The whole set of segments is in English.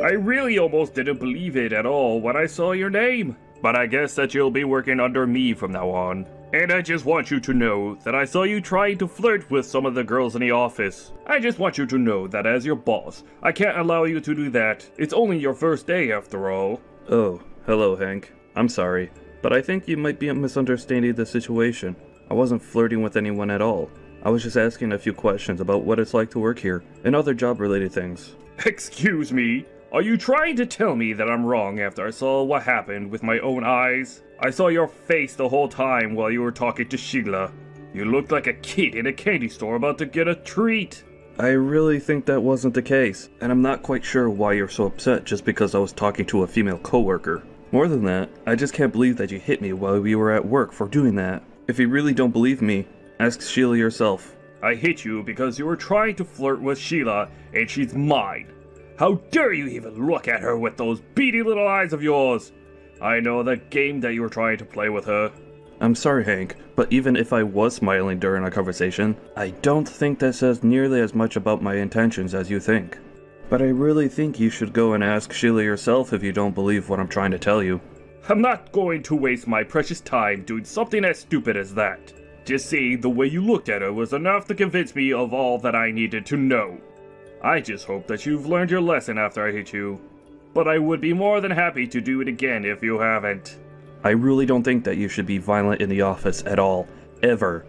I really almost didn't believe it at all when I saw your name. But I guess that you'll be working under me from now on. And I just want you to know that I saw you trying to flirt with some of the girls in the office. I just want you to know that as your boss, I can't allow you to do that. It's only your first day after all. Oh, hello Hank. I'm sorry, but I think you might be misunderstanding the situation. I wasn't flirting with anyone at all. I was just asking a few questions about what it's like to work here, and other job-related things. Excuse me? Are you trying to tell me that I'm wrong after I saw what happened with my own eyes? I saw your face the whole time while you were talking to Sheila. You looked like a kid in a candy store about to get a treat. I really think that wasn't the case, and I'm not quite sure why you're so upset just because I was talking to a female coworker. More than that, I just can't believe that you hit me while we were at work for doing that. If you really don't believe me, ask Sheila yourself. I hit you because you were trying to flirt with Sheila, and she's mine. How dare you even look at her with those beady little eyes of yours? I know the game that you were trying to play with her. I'm sorry, Hank, but even if I was smiling during our conversation, I don't think that says nearly as much about my intentions as you think. But I really think you should go and ask Sheila yourself if you don't believe what I'm trying to tell you. I'm not going to waste my precious time doing something as stupid as that. Just seeing the way you looked at her was enough to convince me of all that I needed to know. I just hope that you've learned your lesson after I hit you. But I would be more than happy to do it again if you haven't. I really don't think that you should be violent in the office at all. Ever.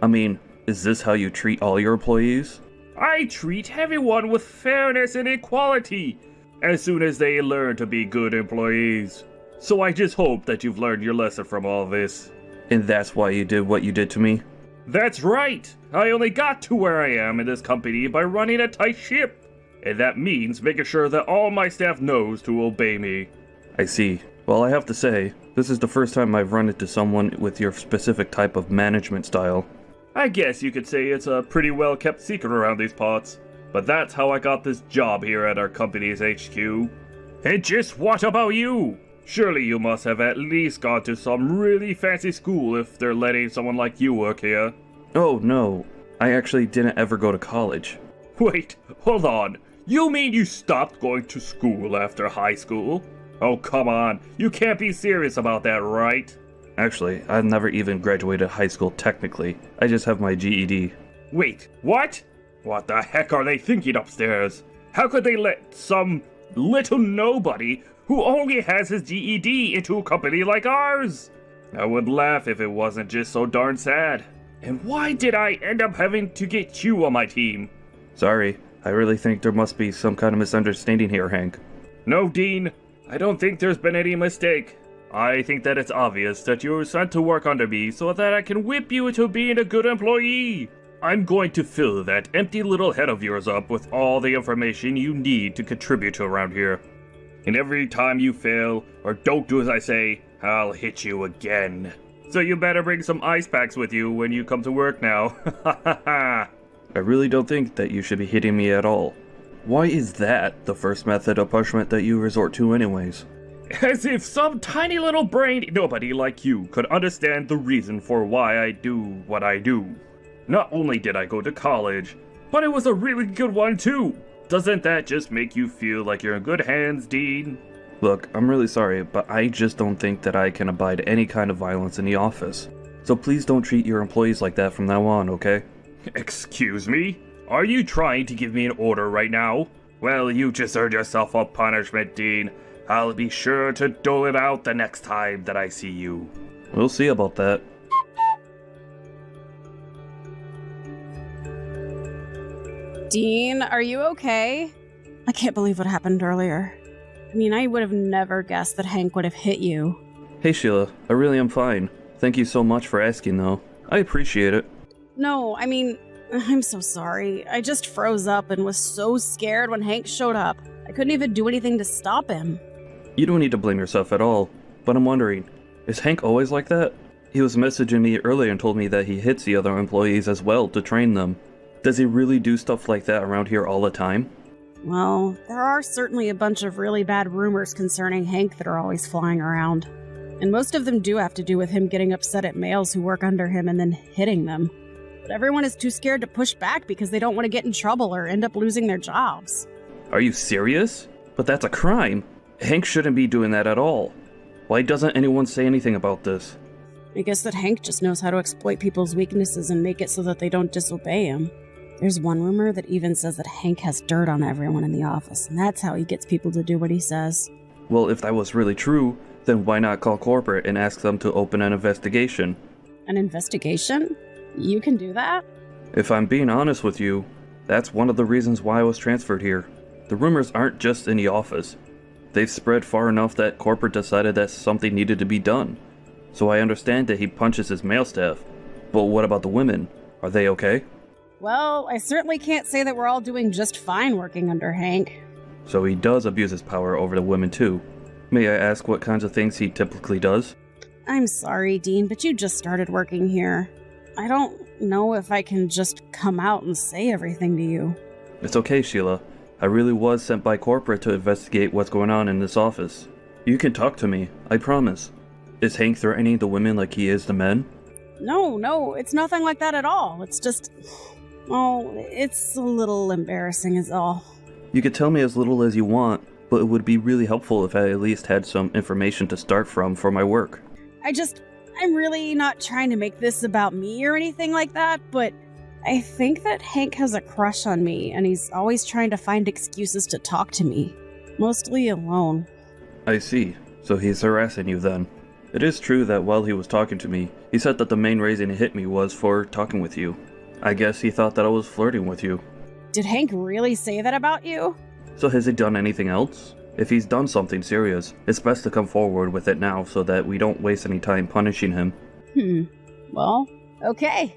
I mean, is this how you treat all your employees? I treat everyone with fairness and equality, as soon as they learn to be good employees. So I just hope that you've learned your lesson from all this. And that's why you did what you did to me? That's right! I only got to where I am in this company by running a tight ship. And that means making sure that all my staff knows to obey me. I see. Well, I have to say, this is the first time I've run into someone with your specific type of management style. I guess you could say it's a pretty well kept secret around these parts. But that's how I got this job here at our company's HQ. And just what about you? Surely you must have at least gone to some really fancy school if they're letting someone like you work here. Oh, no. I actually didn't ever go to college. Wait, hold on. You mean you stopped going to school after high school? Oh, come on. You can't be serious about that, right? Actually, I've never even graduated high school technically. I just have my GED. Wait, what? What the heck are they thinking upstairs? How could they let some little nobody who only has his GED into a company like ours? I would laugh if it wasn't just so darn sad. And why did I end up having to get you on my team? Sorry, I really think there must be some kind of misunderstanding here, Hank. No, Dean. I don't think there's been any mistake. I think that it's obvious that you were sent to work under me so that I can whip you into being a good employee. I'm going to fill that empty little head of yours up with all the information you need to contribute to around here. And every time you fail, or don't do as I say, I'll hit you again. So you better bring some ice packs with you when you come to work now. Ha ha ha. I really don't think that you should be hitting me at all. Why is that the first method of punishment that you resort to anyways? As if some tiny little brain nobody like you could understand the reason for why I do what I do. Not only did I go to college, but it was a really good one too. Doesn't that just make you feel like you're in good hands, Dean? Look, I'm really sorry, but I just don't think that I can abide any kind of violence in the office. So please don't treat your employees like that from now on, okay? Excuse me? Are you trying to give me an order right now? Well, you just earned yourself a punishment, Dean. I'll be sure to dole it out the next time that I see you. We'll see about that. Dean, are you okay? I can't believe what happened earlier. I mean, I would have never guessed that Hank would have hit you. Hey Sheila, I really am fine. Thank you so much for asking though. I appreciate it. No, I mean, I'm so sorry. I just froze up and was so scared when Hank showed up. I couldn't even do anything to stop him. You don't need to blame yourself at all, but I'm wondering, is Hank always like that? He was messaging me earlier and told me that he hits the other employees as well to train them. Does he really do stuff like that around here all the time? Well, there are certainly a bunch of really bad rumors concerning Hank that are always flying around. And most of them do have to do with him getting upset at males who work under him and then hitting them. But everyone is too scared to push back because they don't want to get in trouble or end up losing their jobs. Are you serious? But that's a crime. Hank shouldn't be doing that at all. Why doesn't anyone say anything about this? I guess that Hank just knows how to exploit people's weaknesses and make it so that they don't disobey him. There's one rumor that even says that Hank has dirt on everyone in the office, and that's how he gets people to do what he says. Well, if that was really true, then why not call corporate and ask them to open an investigation? An investigation? You can do that? If I'm being honest with you, that's one of the reasons why I was transferred here. The rumors aren't just in the office. They've spread far enough that corporate decided that something needed to be done. So I understand that he punches his male staff. But what about the women? Are they okay? Well, I certainly can't say that we're all doing just fine working under Hank. So he does abuse his power over the women too. May I ask what kinds of things he typically does? I'm sorry, Dean, but you just started working here. I don't know if I can just come out and say everything to you. It's okay, Sheila. I really was sent by corporate to investigate what's going on in this office. You can talk to me, I promise. Is Hank threatening the women like he is the men? No, it's nothing like that at all. It's just... Oh, it's a little embarrassing is all. You could tell me as little as you want, but it would be really helpful if I at least had some information to start from for my work. I'm really not trying to make this about me or anything like that, but I think that Hank has a crush on me, and he's always trying to find excuses to talk to me. Mostly alone. I see. So he's harassing you then. It is true that while he was talking to me, he said that the main reason he hit me was for talking with you. I guess he thought that I was flirting with you. Did Hank really say that about you? So has he done anything else? If he's done something serious, it's best to come forward with it now so that we don't waste any time punishing him. Well, okay.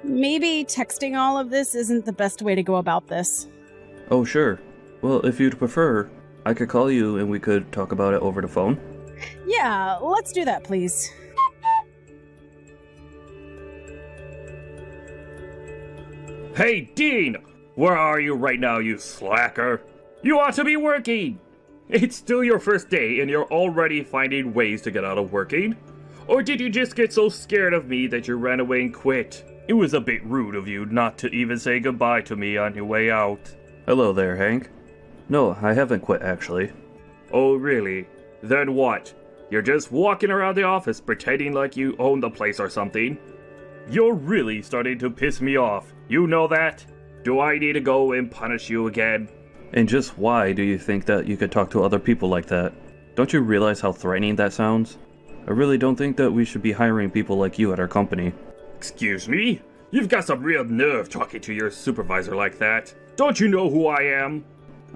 Maybe texting all of this isn't the best way to go about this. Oh, sure. Well, if you'd prefer, I could call you and we could talk about it over the phone. Yeah, let's do that, please. Hey, Dean! Where are you right now, you slacker? You ought to be working! It's still your first day and you're already finding ways to get out of working? Or did you just get so scared of me that you ran away and quit? It was a bit rude of you not to even say goodbye to me on your way out. Hello there, Hank. No, I haven't quit, actually. Oh, really? Then what? You're just walking around the office pretending like you own the place or something? You're really starting to piss me off. You know that? Do I need to go and punish you again? And just why do you think that you could talk to other people like that? Don't you realize how threatening that sounds? I really don't think that we should be hiring people like you at our company. Excuse me? You've got some real nerve talking to your supervisor like that. Don't you know who I am?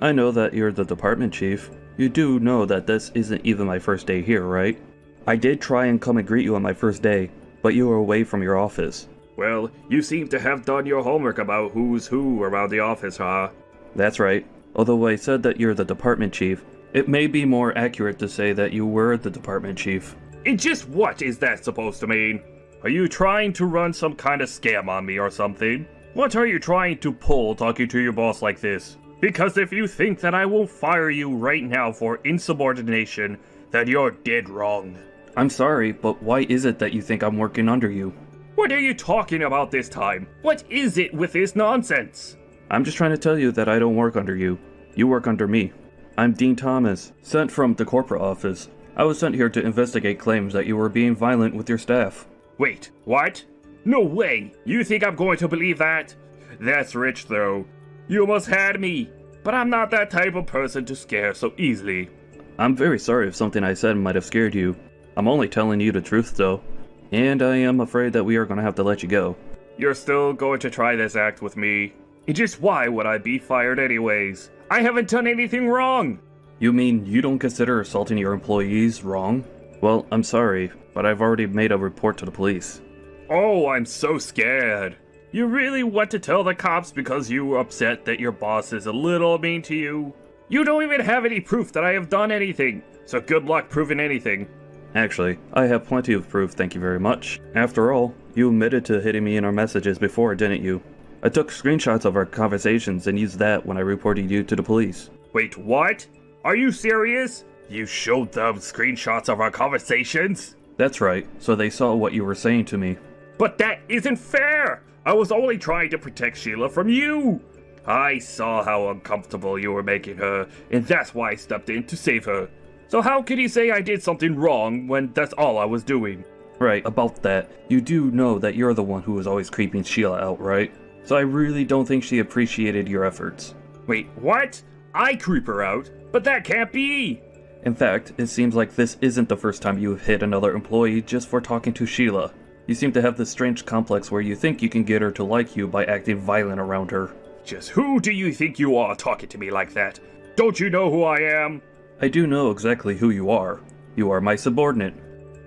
I know that you're the department chief. You do know that this isn't even my first day here, right? I did try and come and greet you on my first day, but you were away from your office. Well, you seem to have done your homework about who's who around the office, huh? That's right. Although I said that you're the department chief, it may be more accurate to say that you were the department chief. And just what is that supposed to mean? Are you trying to run some kind of scam on me or something? What are you trying to pull talking to your boss like this? Because if you think that I will fire you right now for insubordination, then you're dead wrong. I'm sorry, but why is it that you think I'm working under you? What are you talking about this time? What is it with this nonsense? I'm just trying to tell you that I don't work under you. You work under me. I'm Dean Thomas, sent from the corporate office. I was sent here to investigate claims that you were being violent with your staff. Wait, what? No way! You think I'm going to believe that? That's rich, though. You almost had me. But I'm not that type of person to scare so easily. I'm very sorry if something I said might have scared you. I'm only telling you the truth, though. And I am afraid that we are going to have to let you go. You're still going to try this act with me? And just why would I be fired anyways? I haven't done anything wrong! You mean you don't consider assaulting your employees wrong? Well, I'm sorry, but I've already made a report to the police. Oh, I'm so scared. You really want to tell the cops because you were upset that your boss is a little mean to you? You don't even have any proof that I have done anything, so good luck proving anything. Actually, I have plenty of proof, thank you very much. After all, you admitted to hitting me in our messages before, didn't you? I took screenshots of our conversations and used that when I reported you to the police. Wait, what? Are you serious? You showed them screenshots of our conversations? That's right, so they saw what you were saying to me. But that isn't fair! I was only trying to protect Sheila from you! I saw how uncomfortable you were making her, and that's why I stepped in to save her. So how can you say I did something wrong when that's all I was doing? Right, about that. You do know that you're the one who was always creeping Sheila out, right? So I really don't think she appreciated your efforts. Wait, what? I creep her out? But that can't be! In fact, it seems like this isn't the first time you've hit another employee just for talking to Sheila. You seem to have this strange complex where you think you can get her to like you by acting violent around her. Just who do you think you are talking to me like that? Don't you know who I am? I do know exactly who you are. You are my subordinate.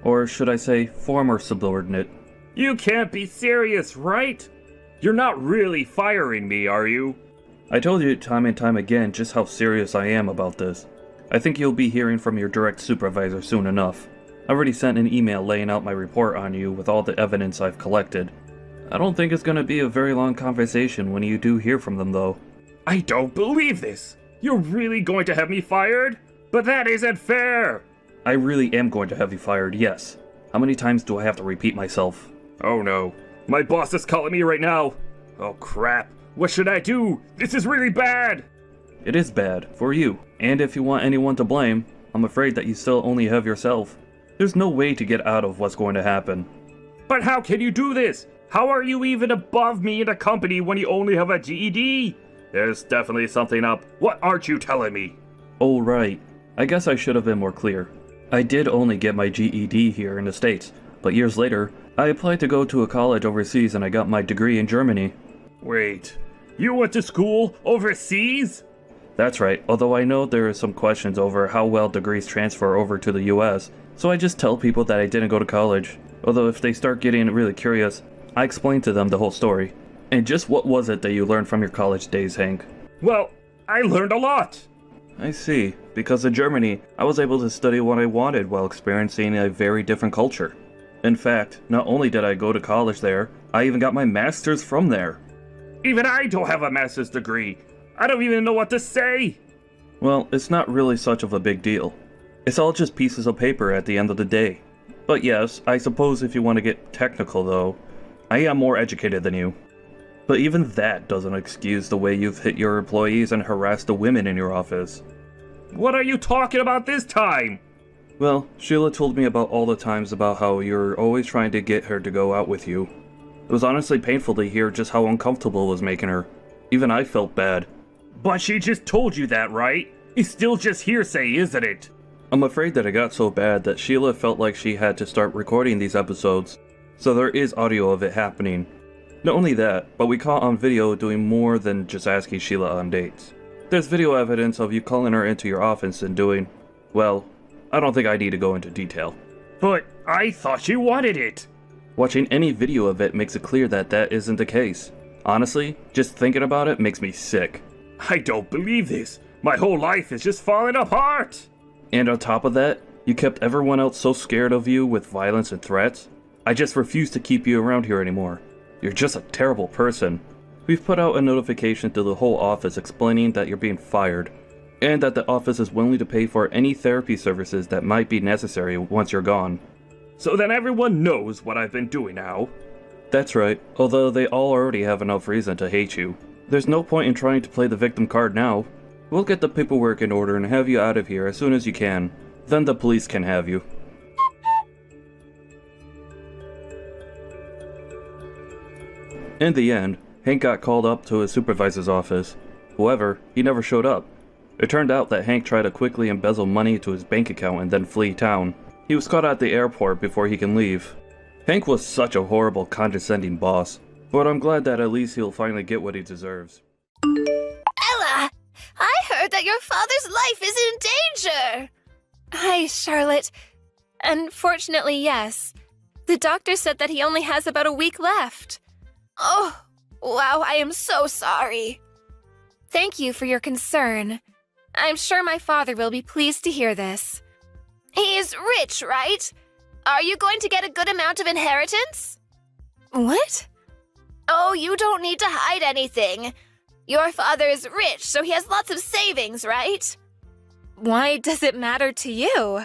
Or should I say, former subordinate. You can't be serious, right? You're not really firing me, are you? I told you time and time again just how serious I am about this. I think you'll be hearing from your direct supervisor soon enough. I already sent an email laying out my report on you with all the evidence I've collected. I don't think it's gonna be a very long conversation when you do hear from them though. I don't believe this! You're really going to have me fired? But that isn't fair! I really am going to have you fired, yes. How many times do I have to repeat myself? Oh no. My boss is calling me right now! Oh crap. What should I do? This is really bad! It is bad, for you. And if you want anyone to blame, I'm afraid that you still only have yourself. There's no way to get out of what's going to happen. But how can you do this? How are you even above me in the company when you only have a GED? There's definitely something up. What aren't you telling me? Oh right. I guess I should have been more clear. I did only get my GED here in the States, but years later, I applied to go to a college overseas and I got my degree in Germany. Wait, you went to school overseas? That's right, although I know there are some questions over how well degrees transfer over to the US, so I just tell people that I didn't go to college. Although if they start getting really curious, I explain to them the whole story. And just what was it that you learned from your college days, Hank? Well, I learned a lot. I see. Because in Germany, I was able to study what I wanted while experiencing a very different culture. In fact, not only did I go to college there, I even got my master's from there. Even I don't have a master's degree. I don't even know what to say. Well, it's not really such of a big deal. It's all just pieces of paper at the end of the day. But yes, I suppose if you want to get technical though, I am more educated than you. But even that doesn't excuse the way you've hit your employees and harassed the women in your office. What are you talking about this time? Well, Sheila told me about all the times about how you're always trying to get her to go out with you. It was honestly painful to hear just how uncomfortable it was making her. Even I felt bad. But she just told you that, right? It's still just hearsay, isn't it? I'm afraid that it got so bad that Sheila felt like she had to start recording these episodes. So there is audio of it happening. Not only that, but we caught on video doing more than just asking Sheila on dates. There's video evidence of you calling her into your office and doing, well, I don't think I need to go into detail. But I thought she wanted it. Watching any video of it makes it clear that that isn't the case. Honestly, just thinking about it makes me sick. I don't believe this. My whole life is just falling apart. And on top of that, you kept everyone else so scared of you with violence and threats. I just refuse to keep you around here anymore. You're just a terrible person. We've put out a notification to the whole office explaining that you're being fired, and that the office is willing to pay for any therapy services that might be necessary once you're gone. So then everyone knows what I've been doing now. That's right, although they all already have enough reason to hate you. There's no point in trying to play the victim card now. We'll get the paperwork in order and have you out of here as soon as you can. Then the police can have you. In the end, Hank got called up to his supervisor's office. However, he never showed up. It turned out that Hank tried to quickly embezzle money to his bank account and then flee town. He was caught at the airport before he can leave. Hank was such a horrible, condescending boss, but I'm glad that at least he'll finally get what he deserves. Ella! I heard that your father's life is in danger! Hi, Charlotte. Unfortunately, yes. The doctor said that he only has about a week left. Oh, wow, I am so sorry. Thank you for your concern. I'm sure my father will be pleased to hear this. He is rich, right? Are you going to get a good amount of inheritance? What? Oh, you don't need to hide anything. Your father is rich, so he has lots of savings, right? Why does it matter to you?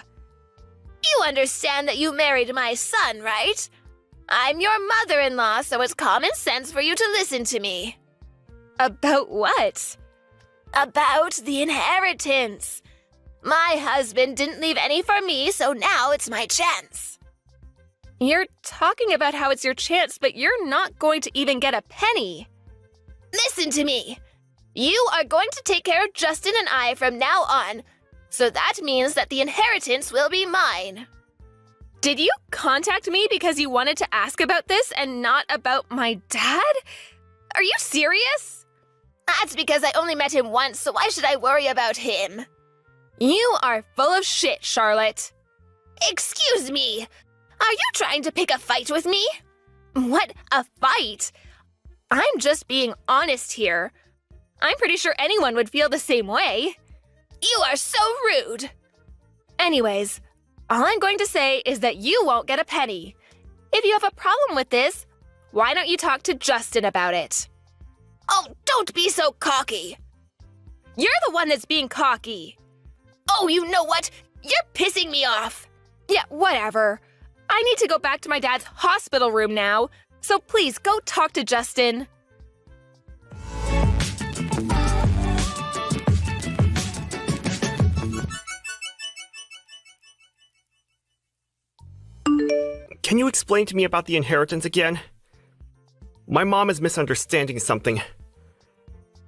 You understand that you married my son, right? I'm your mother-in-law, so it's common sense for you to listen to me. About what? About the inheritance. My husband didn't leave any for me, so now it's my chance. You're talking about how it's your chance, but you're not going to even get a penny. Listen to me. You are going to take care of Justin and I from now on, so that means that the inheritance will be mine. Did you contact me because you wanted to ask about this and not about my dad? Are you serious? That's because I only met him once, so why should I worry about him? You are full of shit, Charlotte. Excuse me. Are you trying to pick a fight with me? What, a fight? I'm just being honest here. I'm pretty sure anyone would feel the same way. You are so rude. Anyways, all I'm going to say is that you won't get a penny. If you have a problem with this, why don't you talk to Justin about it? Oh, don't be so cocky. You're the one that's being cocky. Oh, you know what? You're pissing me off. Yeah, whatever. I need to go back to my dad's hospital room now, so please go talk to Justin. Can you explain to me about the inheritance again? My mom is misunderstanding something.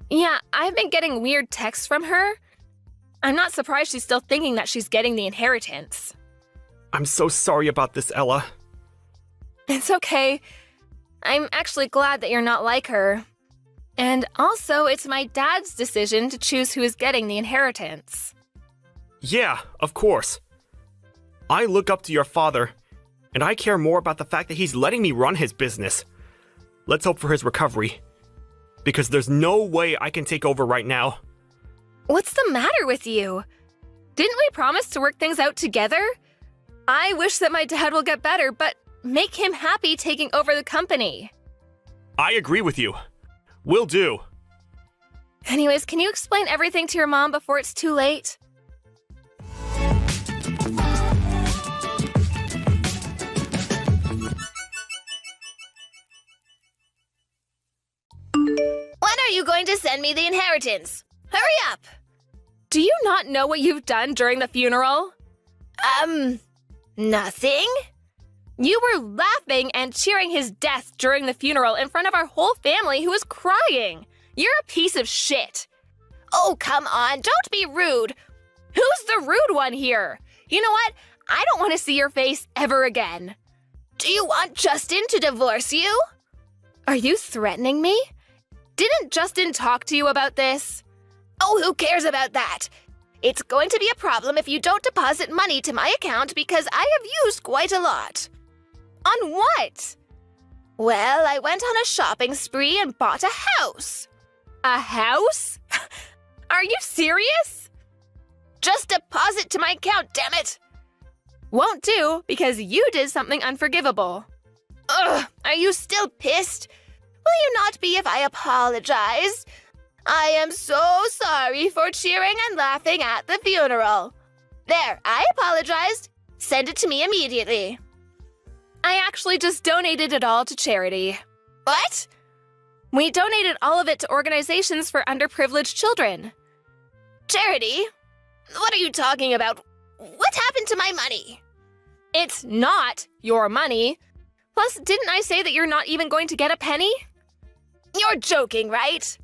Yeah, I've been getting weird texts from her. I'm not surprised she's still thinking that she's getting the inheritance. I'm so sorry about this, Ella. It's okay. I'm actually glad that you're not like her. And also, it's my dad's decision to choose who is getting the inheritance. Yeah, of course. I look up to your father, and I care more about the fact that he's letting me run his business. Let's hope for his recovery. Because there's no way I can take over right now. What's the matter with you? Didn't we promise to work things out together? I wish that my dad will get better, but make him happy taking over the company. I agree with you. Will do. Anyways, can you explain everything to your mom before it's too late? When are you going to send me the inheritance? Hurry up! Do you not know what you've done during the funeral? Nothing? You were laughing and cheering his death during the funeral in front of our whole family who was crying. You're a piece of shit. Oh, come on, don't be rude. Who's the rude one here? You know what? I don't want to see your face ever again. Do you want Justin to divorce you? Are you threatening me? Didn't Justin talk to you about this? Oh, who cares about that? It's going to be a problem if you don't deposit money to my account because I have used quite a lot. On what? Well, I went on a shopping spree and bought a house. A house? Are you serious? Just deposit to my account, damn it! Won't do because you did something unforgivable. Ugh, are you still pissed? Will you not be if I apologize? I am so sorry for cheering and laughing at the funeral. There, I apologized. Send it to me immediately. I actually just donated it all to charity. What? We donated all of it to organizations for underprivileged children. Charity? What are you talking about? What happened to my money? It's not your money. Plus, didn't I say that you're not even going to get a penny? You're joking, right?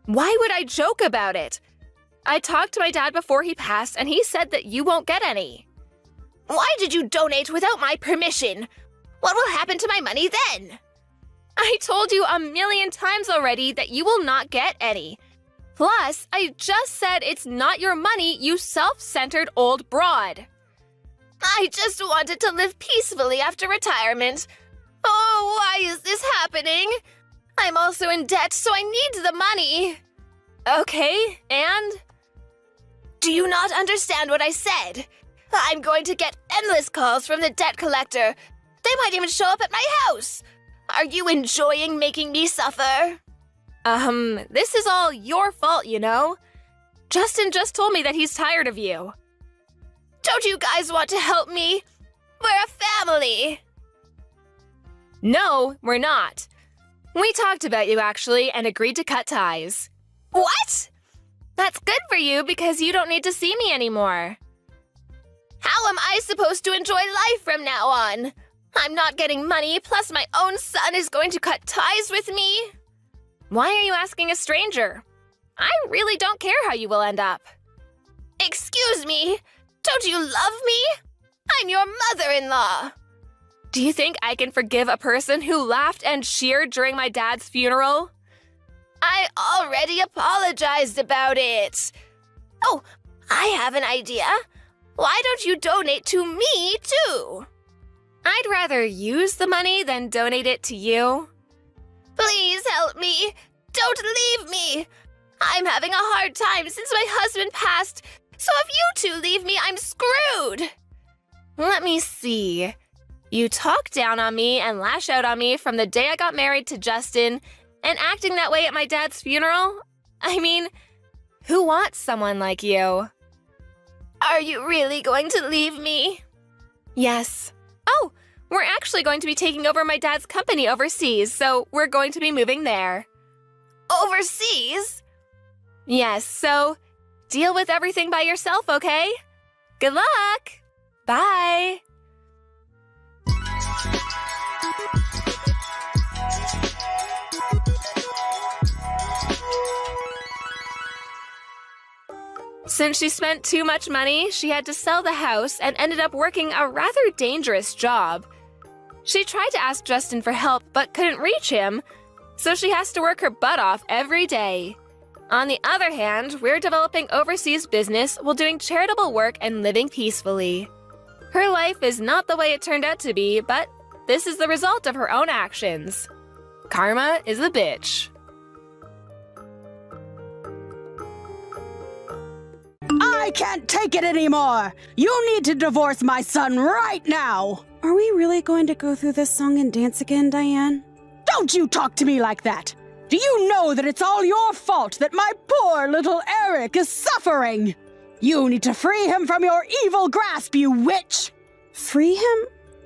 Why would I joke about it? I talked to my dad before he passed, and he said that you won't get any. Why did you donate without my permission? What will happen to my money then? I told you 1,000,000 times already that you will not get any. Plus, I just said it's not your money, you self-centered old broad. I just wanted to live peacefully after retirement. Oh, why is this happening? I'm also in debt, so I need the money. Okay, and? Do you not understand what I said? I'm going to get endless calls from the debt collector. They might even show up at my house. Are you enjoying making me suffer? This is all your fault, you know. Justin just told me that he's tired of you. Don't you guys want to help me? We're a family. No, we're not. We talked about you, actually, and agreed to cut ties. What? That's good for you because you don't need to see me anymore. How am I supposed to enjoy life from now on? I'm not getting money, plus my own son is going to cut ties with me. Why are you asking a stranger? I really don't care how you will end up. Excuse me, don't you love me? I'm your mother-in-law. Do you think I can forgive a person who laughed and cheered during my dad's funeral? I already apologized about it. Oh, I have an idea. Why don't you donate to me, too? I'd rather use the money than donate it to you. Please help me. Don't leave me. I'm having a hard time since my husband passed, so if you two leave me, I'm screwed. Let me see. You talk down on me and lash out on me from the day I got married to Justin, and acting that way at my dad's funeral? I mean, who wants someone like you? Are you really going to leave me? Yes. Oh, we're actually going to be taking over my dad's company overseas, so we're going to be moving there. Overseas? Yes, so deal with everything by yourself, okay? Good luck! Bye! Since she spent too much money, she had to sell the house and ended up working a rather dangerous job. She tried to ask Justin for help but couldn't reach him, so she has to work her butt off every day. On the other hand, we're developing overseas business while doing charitable work and living peacefully. Her life is not the way it turned out to be, but this is the result of her own actions. Karma is a bitch. I can't take it anymore! You need to divorce my son right now! Are we really going to go through this song and dance again, Diane? Don't you talk to me like that! Do you know that it's all your fault that my poor little Eric is suffering? You need to free him from your evil grasp, you witch! Free him?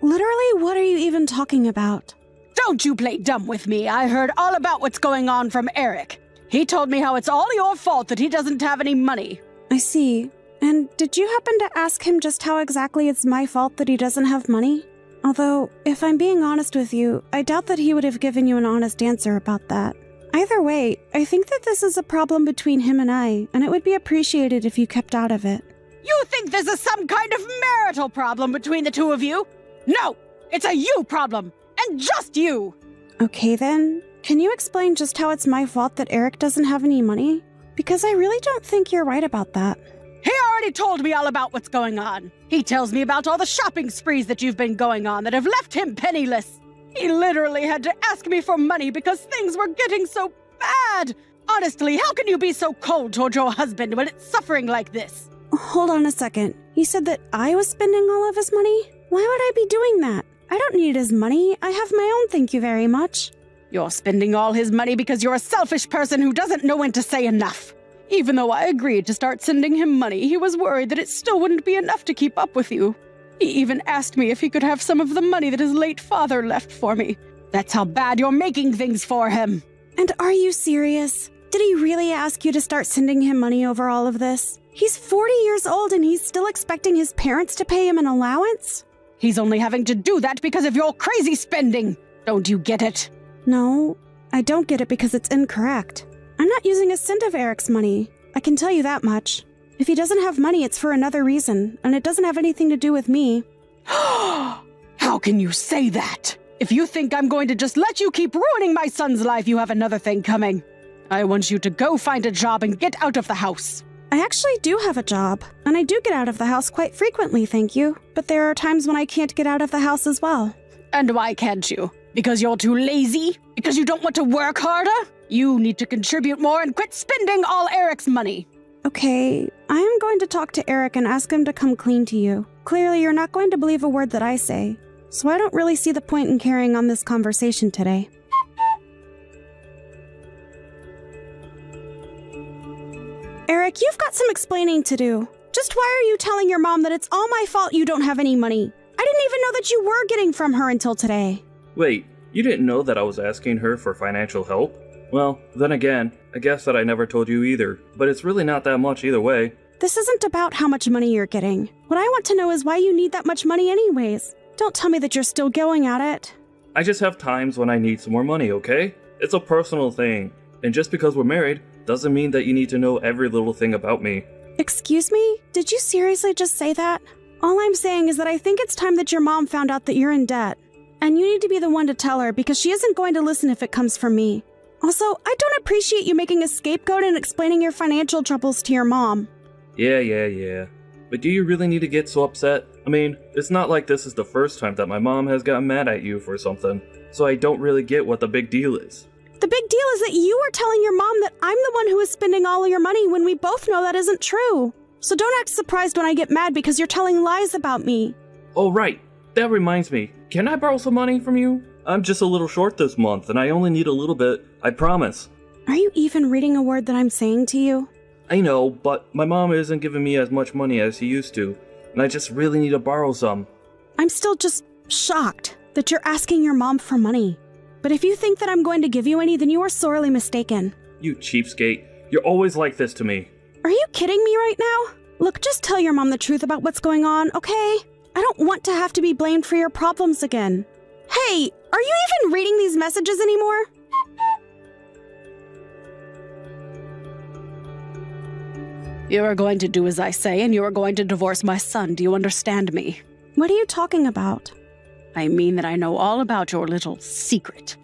Literally, what are you even talking about? Don't you play dumb with me. I heard all about what's going on from Eric. He told me how it's all your fault that he doesn't have any money. I see. And did you happen to ask him just how exactly it's my fault that he doesn't have money? Although, if I'm being honest with you, I doubt that he would have given you an honest answer about that. Either way, I think that this is a problem between him and I, and it would be appreciated if you kept out of it. You think this is some kind of marital problem between the two of you? No! It's a you problem! And just you! Okay then, can you explain just how it's my fault that Eric doesn't have any money? Because I really don't think you're right about that. He already told me all about what's going on. He tells me about all the shopping sprees that you've been going on that have left him penniless. He literally had to ask me for money because things were getting so bad. Honestly, how can you be so cold toward your husband when it's suffering like this? Hold on a second. You said that I was spending all of his money? Why would I be doing that? I don't need his money. I have my own, thank you very much. You're spending all his money because you're a selfish person who doesn't know when to say enough. Even though I agreed to start sending him money, he was worried that it still wouldn't be enough to keep up with you. He even asked me if he could have some of the money that his late father left for me. That's how bad you're making things for him. And are you serious? Did he really ask you to start sending him money over all of this? He's 40 years old and he's still expecting his parents to pay him an allowance? He's only having to do that because of your crazy spending. Don't you get it? No, I don't get it because it's incorrect. I'm not using a cent of Eric's money. I can tell you that much. If he doesn't have money, it's for another reason, and it doesn't have anything to do with me. How can you say that? If you think I'm going to just let you keep ruining my son's life, you have another thing coming. I want you to go find a job and get out of the house. I actually do have a job, and I do get out of the house quite frequently, thank you. But there are times when I can't get out of the house as well. And why can't you? Because you're too lazy? Because you don't want to work harder? You need to contribute more and quit spending all Eric's money. Okay, I am going to talk to Eric and ask him to come clean to you. Clearly, you're not going to believe a word that I say, so I don't really see the point in carrying on this conversation today. Eric, you've got some explaining to do. Just why are you telling your mom that it's all my fault you don't have any money? I didn't even know that you were getting from her until today. Wait, You didn't know that I was asking her for financial help? Well, then again, I guess that I never told you either, but it's really not that much either way. This isn't about how much money you're getting. What I want to know is why you need that much money anyways. Don't tell me that you're still going at it. I just have times when I need some more money, okay? It's a personal thing. And just because we're married doesn't mean that you need to know every little thing about me. Excuse me? Did you seriously just say that? All I'm saying is that I think it's time that your mom found out that you're in debt. And you need to be the one to tell her because she isn't going to listen if it comes from me. Also, I don't appreciate you making a scapegoat and explaining your financial troubles to your mom. Yeah. But do you really need to get so upset? I mean, it's not like this is the first time that my mom has gotten mad at you for something, so I don't really get what the big deal is. The big deal is that you are telling your mom that I'm the one who is spending all of your money when we both know that isn't true. So don't act surprised when I get mad because you're telling lies about me. Oh, right. That reminds me. Can I borrow some money from you? I'm just a little short this month, and I only need a little bit. I promise. Are you even reading a word that I'm saying to you? I know, but my mom isn't giving me as much money as she used to, and I just really need to borrow some. I'm still just shocked that you're asking your mom for money. But if you think that I'm going to give you any, then you are sorely mistaken. You cheapskate. You're always like this to me. Are you kidding me right now? Look, just tell your mom the truth about what's going on, okay? I don't want to have to be blamed for your problems again. Hey, are you even reading these messages anymore? You are going to do as I say, and you are going to divorce my son. Do you understand me? What are you talking about? I mean that I know all about your little secret.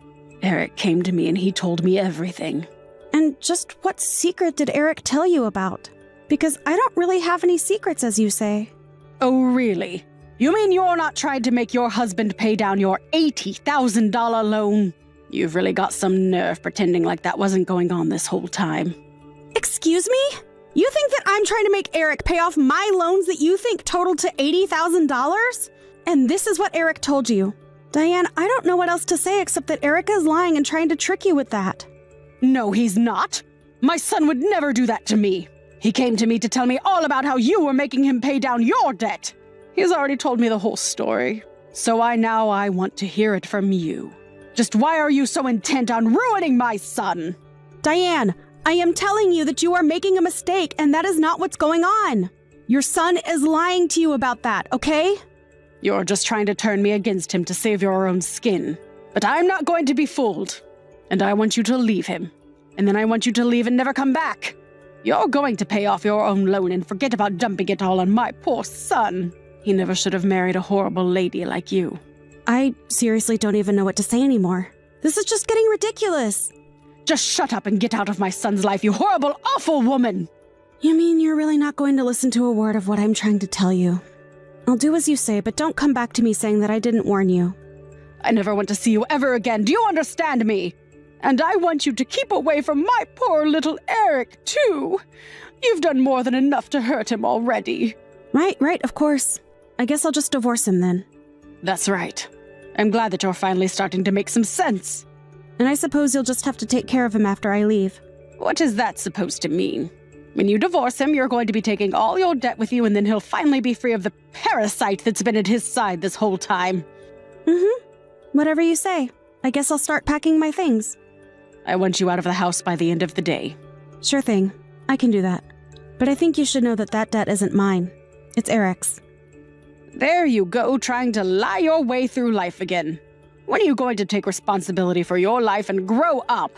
Eric came to me and he told me everything. And just what secret did Eric tell you about? Because I don't really have any secrets, as you say. Oh, really? You mean you're not trying to make your husband pay down your $80,000 loan? You've really got some nerve pretending like that wasn't going on this whole time. Excuse me? You think that I'm trying to make Eric pay off my loans that you think totaled to $80,000? And this is what Eric told you. Diane, I don't know what else to say except that Erica is lying and trying to trick you with that. No, he's not. My son would never do that to me. He came to me to tell me all about how you were making him pay down your debt. He's already told me the whole story. So I want to hear it from you. Just why are you so intent on ruining my son? Diane, I am telling you that you are making a mistake and that is not what's going on. Your son is lying to you about that, okay? You're just trying to turn me against him to save your own skin. But I'm not going to be fooled. And I want you to leave him. And then I want you to leave and never come back. You're going to pay off your own loan and forget about dumping it all on my poor son. He never should have married a horrible lady like you. I seriously don't even know what to say anymore. This is just getting ridiculous. Just shut up and get out of my son's life, you horrible, awful woman! You mean you're really not going to listen to a word of what I'm trying to tell you? I'll do as you say, but don't come back to me saying that I didn't warn you. I never want to see you ever again. Do you understand me? And I want you to keep away from my poor little Eric, too. You've done more than enough to hurt him already. Right, of course. I guess I'll just divorce him then. That's right. I'm glad that you're finally starting to make some sense. And I suppose you'll just have to take care of him after I leave. What is that supposed to mean? When you divorce him, you're going to be taking all your debt with you, and then he'll finally be free of the parasite that's been at his side this whole time. Whatever you say. I guess I'll start packing my things. I want you out of the house by the end of the day. Sure thing. I can do that. But I think you should know that that debt isn't mine. It's Eric's. There you go, trying to lie your way through life again. When are you going to take responsibility for your life and grow up?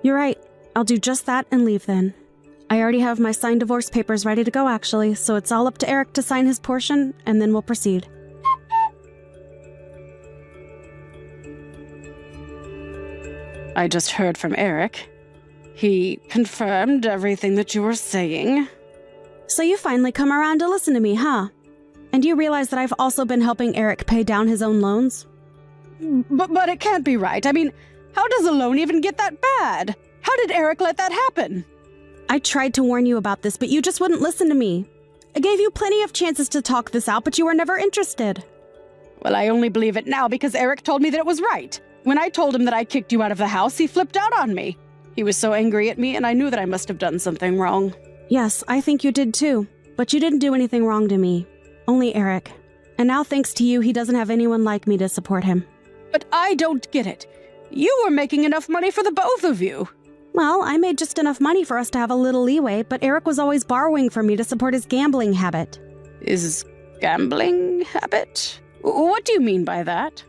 You're right. I'll do just that and leave then. I already have my signed divorce papers ready to go, actually, so it's all up to Eric to sign his portion, and then we'll proceed. I just heard from Eric. He confirmed everything that you were saying. So you finally come around to listen to me, huh? And you realize that I've also been helping Eric pay down his own loans? But it can't be right. I mean, how does a loan even get that bad? How did Eric let that happen? I tried to warn you about this, but you just wouldn't listen to me. I gave you plenty of chances to talk this out, but you were never interested. Well, I only believe it now because Eric told me that it was right. When I told him that I kicked you out of the house, he flipped out on me. He was so angry at me, and I knew that I must have done something wrong. Yes, I think you did too. But you didn't do anything wrong to me. Only Eric. And now thanks to you, he doesn't have anyone like me to support him. But I don't get it. You were making enough money for the both of you. Well, I made just enough money for us to have a little leeway, but Eric was always borrowing from me to support his gambling habit. His gambling habit? What do you mean by that?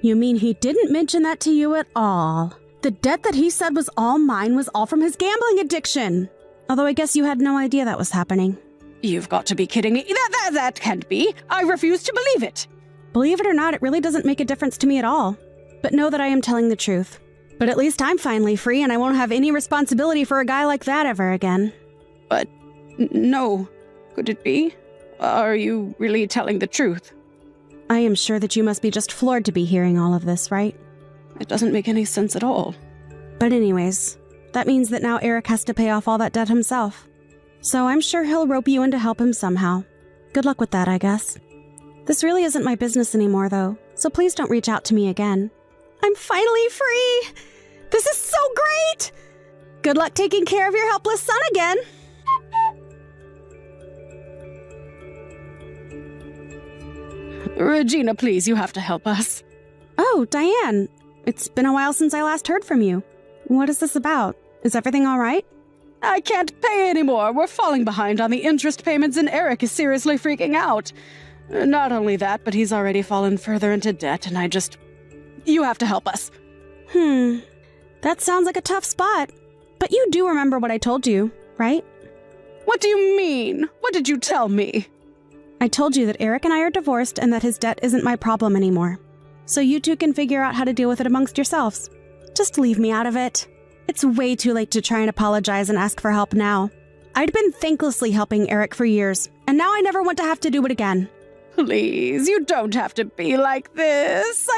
You mean he didn't mention that to you at all? The debt that he said was all mine was all from his gambling addiction. Although I guess you had no idea that was happening. You've got to be kidding me. That can't be. I refuse to believe it. Believe it or not, it really doesn't make a difference to me at all. But know that I am telling the truth. But at least I'm finally free and I won't have any responsibility for a guy like that ever again. But no. Could it be? Are you really telling the truth? I am sure that you must be just floored to be hearing all of this, right? It doesn't make any sense at all. But anyways, that means that now Eric has to pay off all that debt himself. So I'm sure he'll rope you in to help him somehow. Good luck with that, I guess. This really isn't my business anymore, though, so please don't reach out to me again. I'm finally free! This is so great! Good luck taking care of your helpless son again! Regina, please, you have to help us. Oh, Diane. It's been a while since I last heard from you. What is this about? Is everything all right? I can't pay anymore. We're falling behind on the interest payments and Eric is seriously freaking out. Not only that, but he's already fallen further into debt and You have to help us. That sounds like a tough spot. But you do remember what I told you, right? What do you mean? What did you tell me? I told you that Eric and I are divorced and that his debt isn't my problem anymore. So you two can figure out how to deal with it amongst yourselves. Just leave me out of it. It's way too late to try and apologize and ask for help now. I'd been thanklessly helping Eric for years, and now I never want to have to do it again. Please, you don't have to be like this.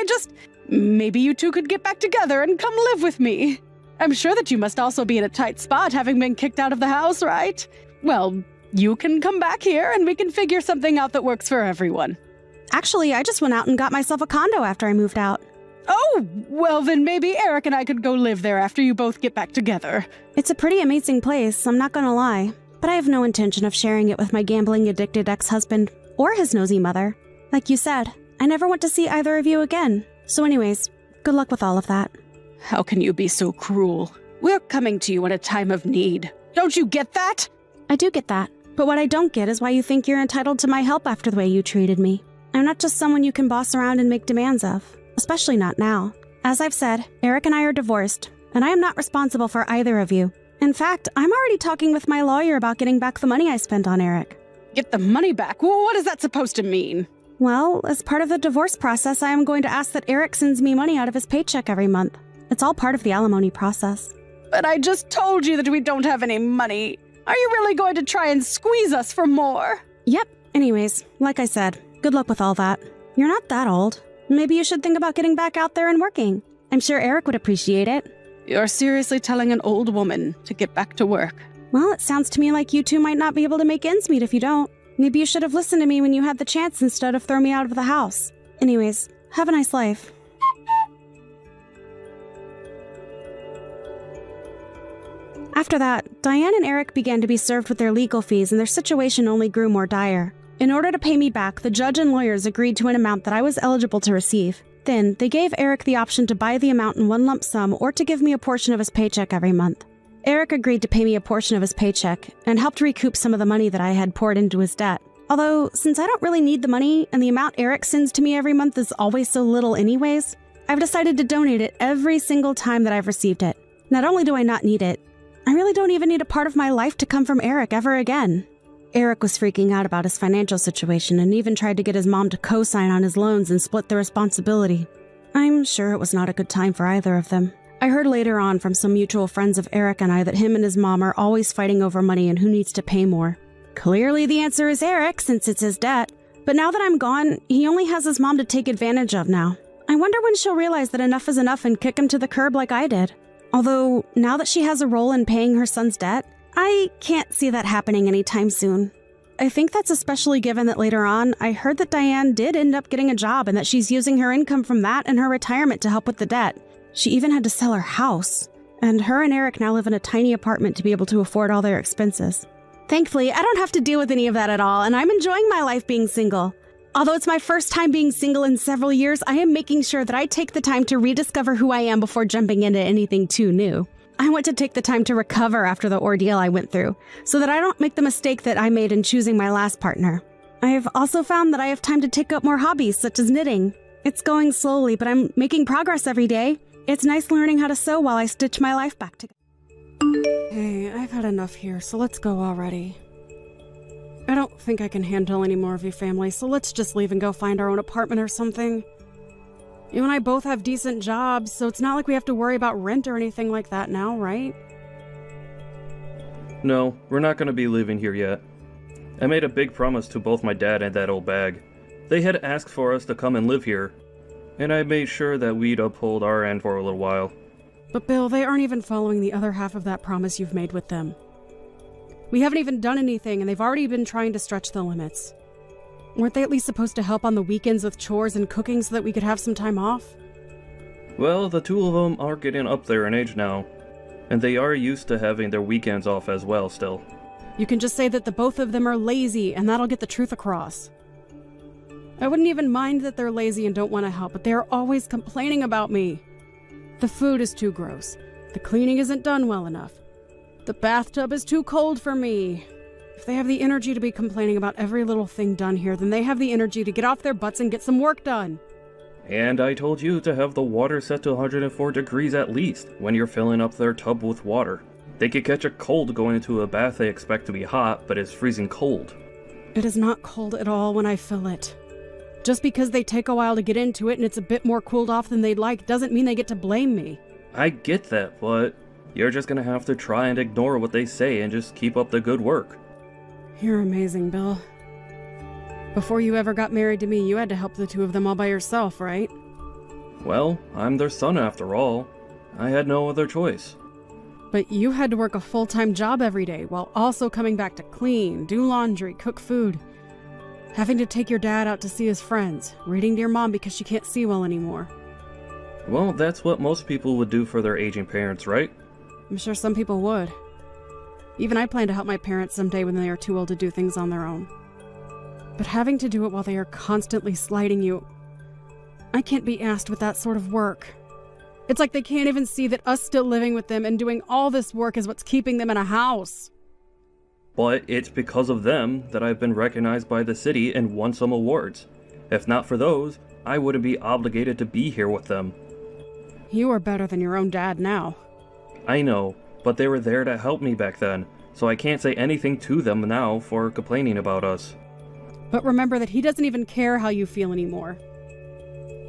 Maybe you two could get back together and come live with me. I'm sure that you must also be in a tight spot having been kicked out of the house, right? Well, you can come back here and we can figure something out that works for everyone. Actually, I just went out and got myself a condo after I moved out. Oh, well then maybe Eric and I could go live there after you both get back together. It's a pretty amazing place, I'm not gonna lie. But I have no intention of sharing it with my gambling-addicted ex-husband or his nosy mother. Like you said, I never want to see either of you again. So anyways, good luck with all of that. How can you be so cruel? We're coming to you in a time of need. Don't you get that? I do get that. But what I don't get is why you think you're entitled to my help after the way you treated me. I'm not just someone you can boss around and make demands of. Especially not now. As I've said, Eric and I are divorced, and I am not responsible for either of you. In fact, I'm already talking with my lawyer about getting back the money I spent on Eric. Get the money back? What is that supposed to mean? Well, as part of the divorce process, I am going to ask that Eric sends me money out of his paycheck every month. It's all part of the alimony process. But I just told you that we don't have any money. Are you really going to try and squeeze us for more? Yep. Anyways, like I said, good luck with all that. You're not that old. Maybe you should think about getting back out there and working. I'm sure Eric would appreciate it. You're seriously telling an old woman to get back to work. Well, it sounds to me like you two might not be able to make ends meet if you don't. Maybe you should have listened to me when you had the chance instead of throw me out of the house. Anyways, have a nice life. After that, Diane and Eric began to be served with their legal fees and their situation only grew more dire. In order to pay me back, the judge and lawyers agreed to an amount that I was eligible to receive. Then, they gave Eric the option to buy the amount in one lump sum or to give me a portion of his paycheck every month. Eric agreed to pay me a portion of his paycheck and helped recoup some of the money that I had poured into his debt. Although, since I don't really need the money and the amount Eric sends to me every month is always so little anyways, I've decided to donate it every single time that I've received it. Not only do I not need it, I really don't even need a part of my life to come from Eric ever again. Eric was freaking out about his financial situation and even tried to get his mom to co-sign on his loans and split the responsibility. I'm sure it was not a good time for either of them. I heard later on from some mutual friends of Eric and I that him and his mom are always fighting over money and who needs to pay more. Clearly the answer is Eric, since it's his debt. But now that I'm gone, he only has his mom to take advantage of now. I wonder when she'll realize that enough is enough and kick him to the curb like I did. Although, now that she has a role in paying her son's debt, I can't see that happening anytime soon. I think that's especially given that later on, I heard that Diane did end up getting a job and that she's using her income from that and her retirement to help with the debt. She even had to sell her house. And her and Eric now live in a tiny apartment to be able to afford all their expenses. Thankfully, I don't have to deal with any of that at all, and I'm enjoying my life being single. Although it's my first time being single in several years, I am making sure that I take the time to rediscover who I am before jumping into anything too new. I want to take the time to recover after the ordeal I went through, so that I don't make the mistake that I made in choosing my last partner. I have also found that I have time to take up more hobbies, such as knitting. It's going slowly, but I'm making progress every day. It's nice learning how to sew while I stitch my life back together. Hey, I've had enough here, so let's go already. I don't think I can handle any more of your family, so let's just leave and go find our own apartment or something. You and I both have decent jobs, so it's not like we have to worry about rent or anything like that now, right? No, we're not gonna be living here yet. I made a big promise to both my dad and that old bag. They had asked for us to come and live here, and I made sure that we'd uphold our end for a little while. But Bill, they aren't even following the other half of that promise you've made with them. We haven't even done anything, and they've already been trying to stretch the limits. Weren't they at least supposed to help on the weekends with chores and cooking so that we could have some time off? Well, the two of them are getting up there in age now, and they are used to having their weekends off as well still. You can just say that the both of them are lazy, and that'll get the truth across. I wouldn't even mind that they're lazy and don't want to help, but they are always complaining about me. The food is too gross. The cleaning isn't done well enough. The bathtub is too cold for me. If they have the energy to be complaining about every little thing done here, then they have the energy to get off their butts and get some work done. And I told you to have the water set to 104 degrees at least when you're filling up their tub with water. They could catch a cold going into a bath they expect to be hot, but is freezing cold. It is not cold at all when I fill it. Just because they take a while to get into it and it's a bit more cooled off than they'd like doesn't mean they get to blame me. I get that, but you're just gonna have to try and ignore what they say and just keep up the good work. You're amazing, Bill. Before you ever got married to me, you had to help the two of them all by yourself, right? Well, I'm their son after all. I had no other choice. But you had to work a full-time job every day while also coming back to clean, do laundry, cook food. Having to take your dad out to see his friends, reading to your mom because she can't see well anymore. Well, that's what most people would do for their aging parents, right? I'm sure some people would. Even I plan to help my parents someday when they are too old to do things on their own. But having to do it while they are constantly slighting you, I can't be asked with that sort of work. It's like they can't even see that us still living with them and doing all this work is what's keeping them in a house. But it's because of them that I've been recognized by the city and won some awards. If not for those, I wouldn't be obligated to be here with them. You are better than your own dad now. I know, but they were there to help me back then, so I can't say anything to them now for complaining about us. But remember that he doesn't even care how you feel anymore.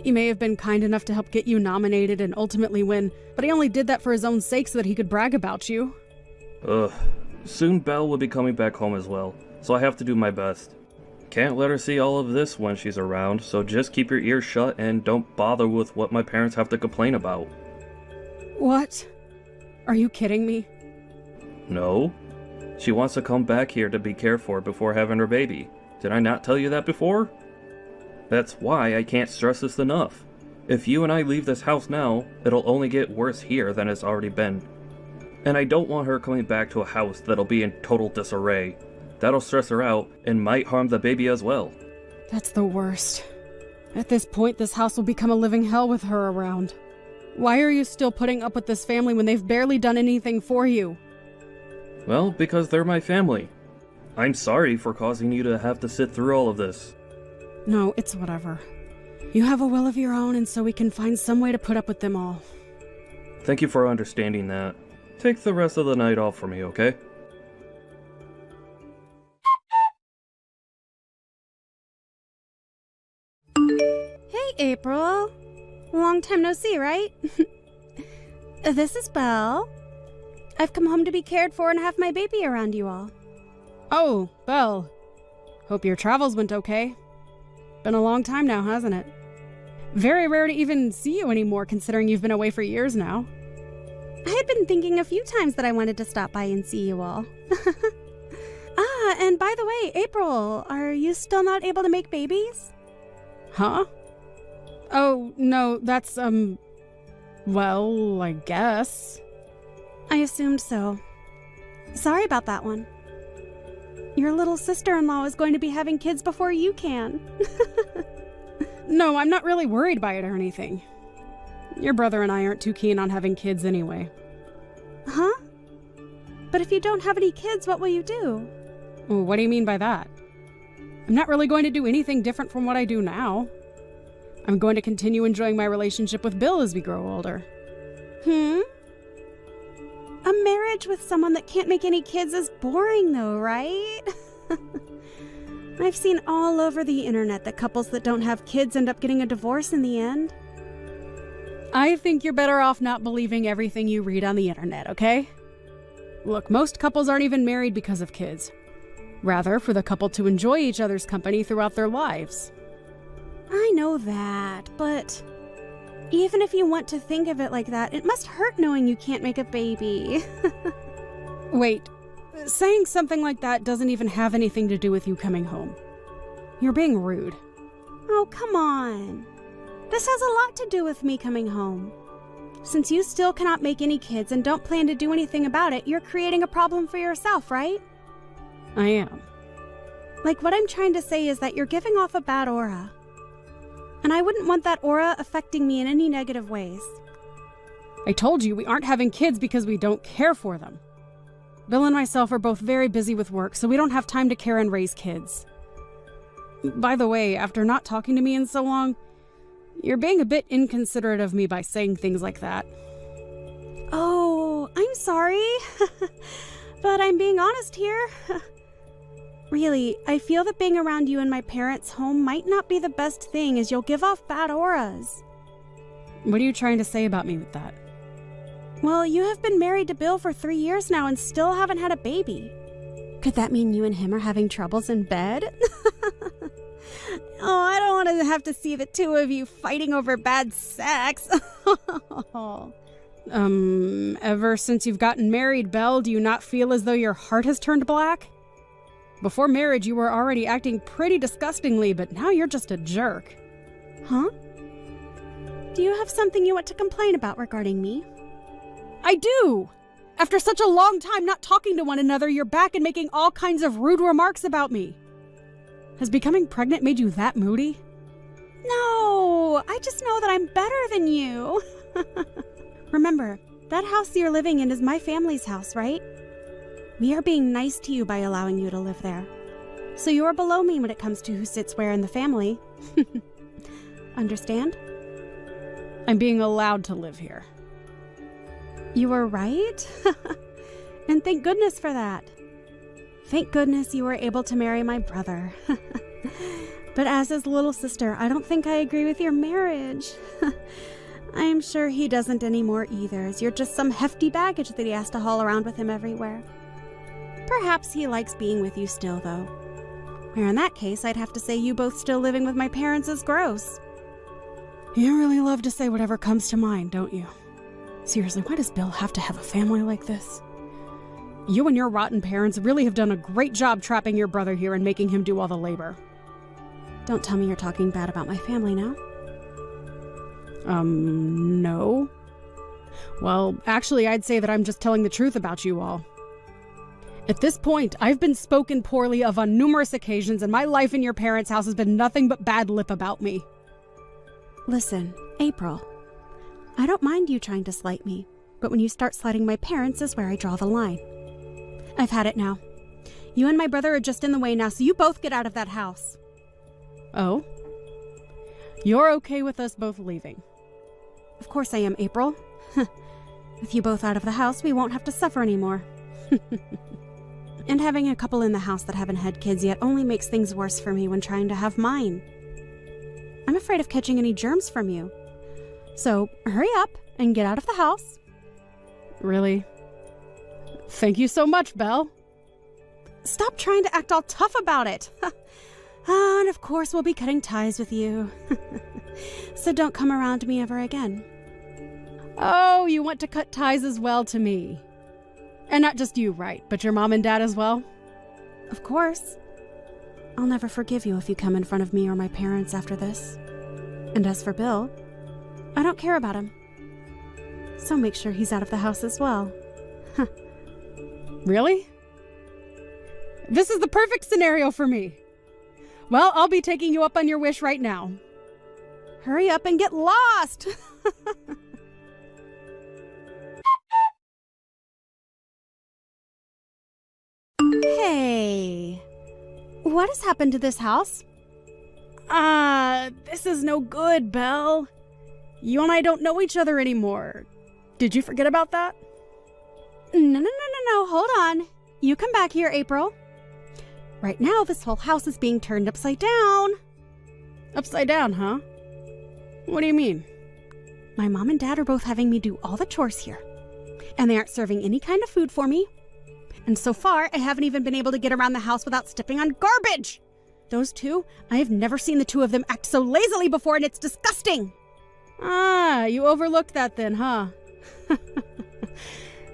He may have been kind enough to help get you nominated and ultimately win, but he only did that for his own sake so that he could brag about you. Ugh. Soon Belle will be coming back home as well, so I have to do my best. Can't let her see all of this when she's around, so just keep your ears shut and don't bother with what my parents have to complain about. What? Are you kidding me? No. She wants to come back here to be cared for before having her baby. Did I not tell you that before? That's why I can't stress this enough. If you and I leave this house now, it'll only get worse here than it's already been. And I don't want her coming back to a house that'll be in total disarray. That'll stress her out and might harm the baby as well. That's the worst. At this point, this house will become a living hell with her around. Why are you still putting up with this family when they've barely done anything for you? Well, because they're my family. I'm sorry for causing you to have to sit through all of this. No, it's whatever. You have a will of your own, and so we can find some way to put up with them all. Thank you for understanding that. Take the rest of the night off for me, okay? Hey, April. Long time no see, right? This is Belle. I've come home to be cared for and have my baby around you all. Oh, Belle. Hope your travels went okay. Been a long time now, hasn't it? Very rare to even see you anymore, considering you've been away for years now. I had been thinking a few times that I wanted to stop by and see you all. And by the way, April, are you still not able to make babies? Huh? Oh, no, that's, well, I guess. I assumed so. Sorry about that one. Your little sister-in-law is going to be having kids before you can. No, I'm not really worried by it or anything. Your brother and I aren't too keen on having kids anyway. Huh? But if you don't have any kids, what will you do? Well, what do you mean by that? I'm not really going to do anything different from what I do now. I'm going to continue enjoying my relationship with Bill as we grow older. A marriage with someone that can't make any kids is boring though, right? I've seen all over the internet that couples that don't have kids end up getting a divorce in the end. I think you're better off not believing everything you read on the internet, okay? Look, most couples aren't even married because of kids. Rather, for the couple to enjoy each other's company throughout their lives. I know that, but even if you want to think of it like that, it must hurt knowing you can't make a baby. Wait, saying something like that doesn't even have anything to do with you coming home. You're being rude. Oh, come on. This has a lot to do with me coming home. Since you still cannot make any kids and don't plan to do anything about it, you're creating a problem for yourself, right? I am. Like, what I'm trying to say is that you're giving off a bad aura. And I wouldn't want that aura affecting me in any negative ways. I told you we aren't having kids because we don't care for them. Bill and myself are both very busy with work, so we don't have time to care and raise kids. By the way, after not talking to me in so long, you're being a bit inconsiderate of me by saying things like that. Oh, I'm sorry. But I'm being honest here. Really, I feel that being around you in my parents' home might not be the best thing, as you'll give off bad auras. What are you trying to say about me with that? Well, you have been married to Bill for 3 years now and still haven't had a baby. Could that mean you and him are having troubles in bed? Oh, I don't want to have to see the two of you fighting over bad sex. Ever since you've gotten married, Belle, do you not feel as though your heart has turned black? Before marriage, you were already acting pretty disgustingly, but now you're just a jerk. Huh? Do you have something you want to complain about regarding me? I do! After such a long time not talking to one another, you're back and making all kinds of rude remarks about me. Has becoming pregnant made you that moody? No, I just know that I'm better than you. Remember, that house you're living in is my family's house, right? We are being nice to you by allowing you to live there. So you are below me when it comes to who sits where in the family. Understand? I'm being allowed to live here. You were right? And thank goodness for that. Thank goodness you were able to marry my brother. But as his little sister, I don't think I agree with your marriage. I'm sure he doesn't anymore either, as you're just some hefty baggage that he has to haul around with him everywhere. Perhaps he likes being with you still, though. Where in that case, I'd have to say you both still living with my parents is gross. You really love to say whatever comes to mind, don't you? Seriously, why does Bill have to have a family like this? You and your rotten parents really have done a great job trapping your brother here and making him do all the labor. Don't tell me you're talking bad about my family now. No. Well, actually, I'd say that I'm just telling the truth about you all. At this point, I've been spoken poorly of on numerous occasions, and my life in your parents' house has been nothing but bad lip about me. Listen, April, I don't mind you trying to slight me, but when you start slighting my parents is where I draw the line. I've had it now. You and my brother are just in the way now, so you both get out of that house. Oh? You're okay with us both leaving? Of course I am, April. With you both out of the house, we won't have to suffer anymore. And having a couple in the house that haven't had kids yet only makes things worse for me when trying to have mine. I'm afraid of catching any germs from you. So, hurry up and get out of the house. Really? Thank you so much, Belle. Stop trying to act all tough about it. And of course we'll be cutting ties with you. So don't come around me ever again. Oh, you want to cut ties as well to me. And not just you, right, but your mom and dad as well? Of course. I'll never forgive you if you come in front of me or my parents after this. And as for Bill, I don't care about him. So make sure he's out of the house as well. Really? This is the perfect scenario for me. Well, I'll be taking you up on your wish right now. Hurry up and get lost! Hey, what has happened to this house? This is no good, Belle. You and I don't know each other anymore. Did you forget about that? No, hold on. You come back here, April. Right now, this whole house is being turned upside down. Upside down, huh? What do you mean? My mom and dad are both having me do all the chores here. And they aren't serving any kind of food for me. And so far, I haven't even been able to get around the house without stepping on garbage. Those two, I have never seen the two of them act so lazily before, and it's disgusting. Ah, you overlooked that then, huh?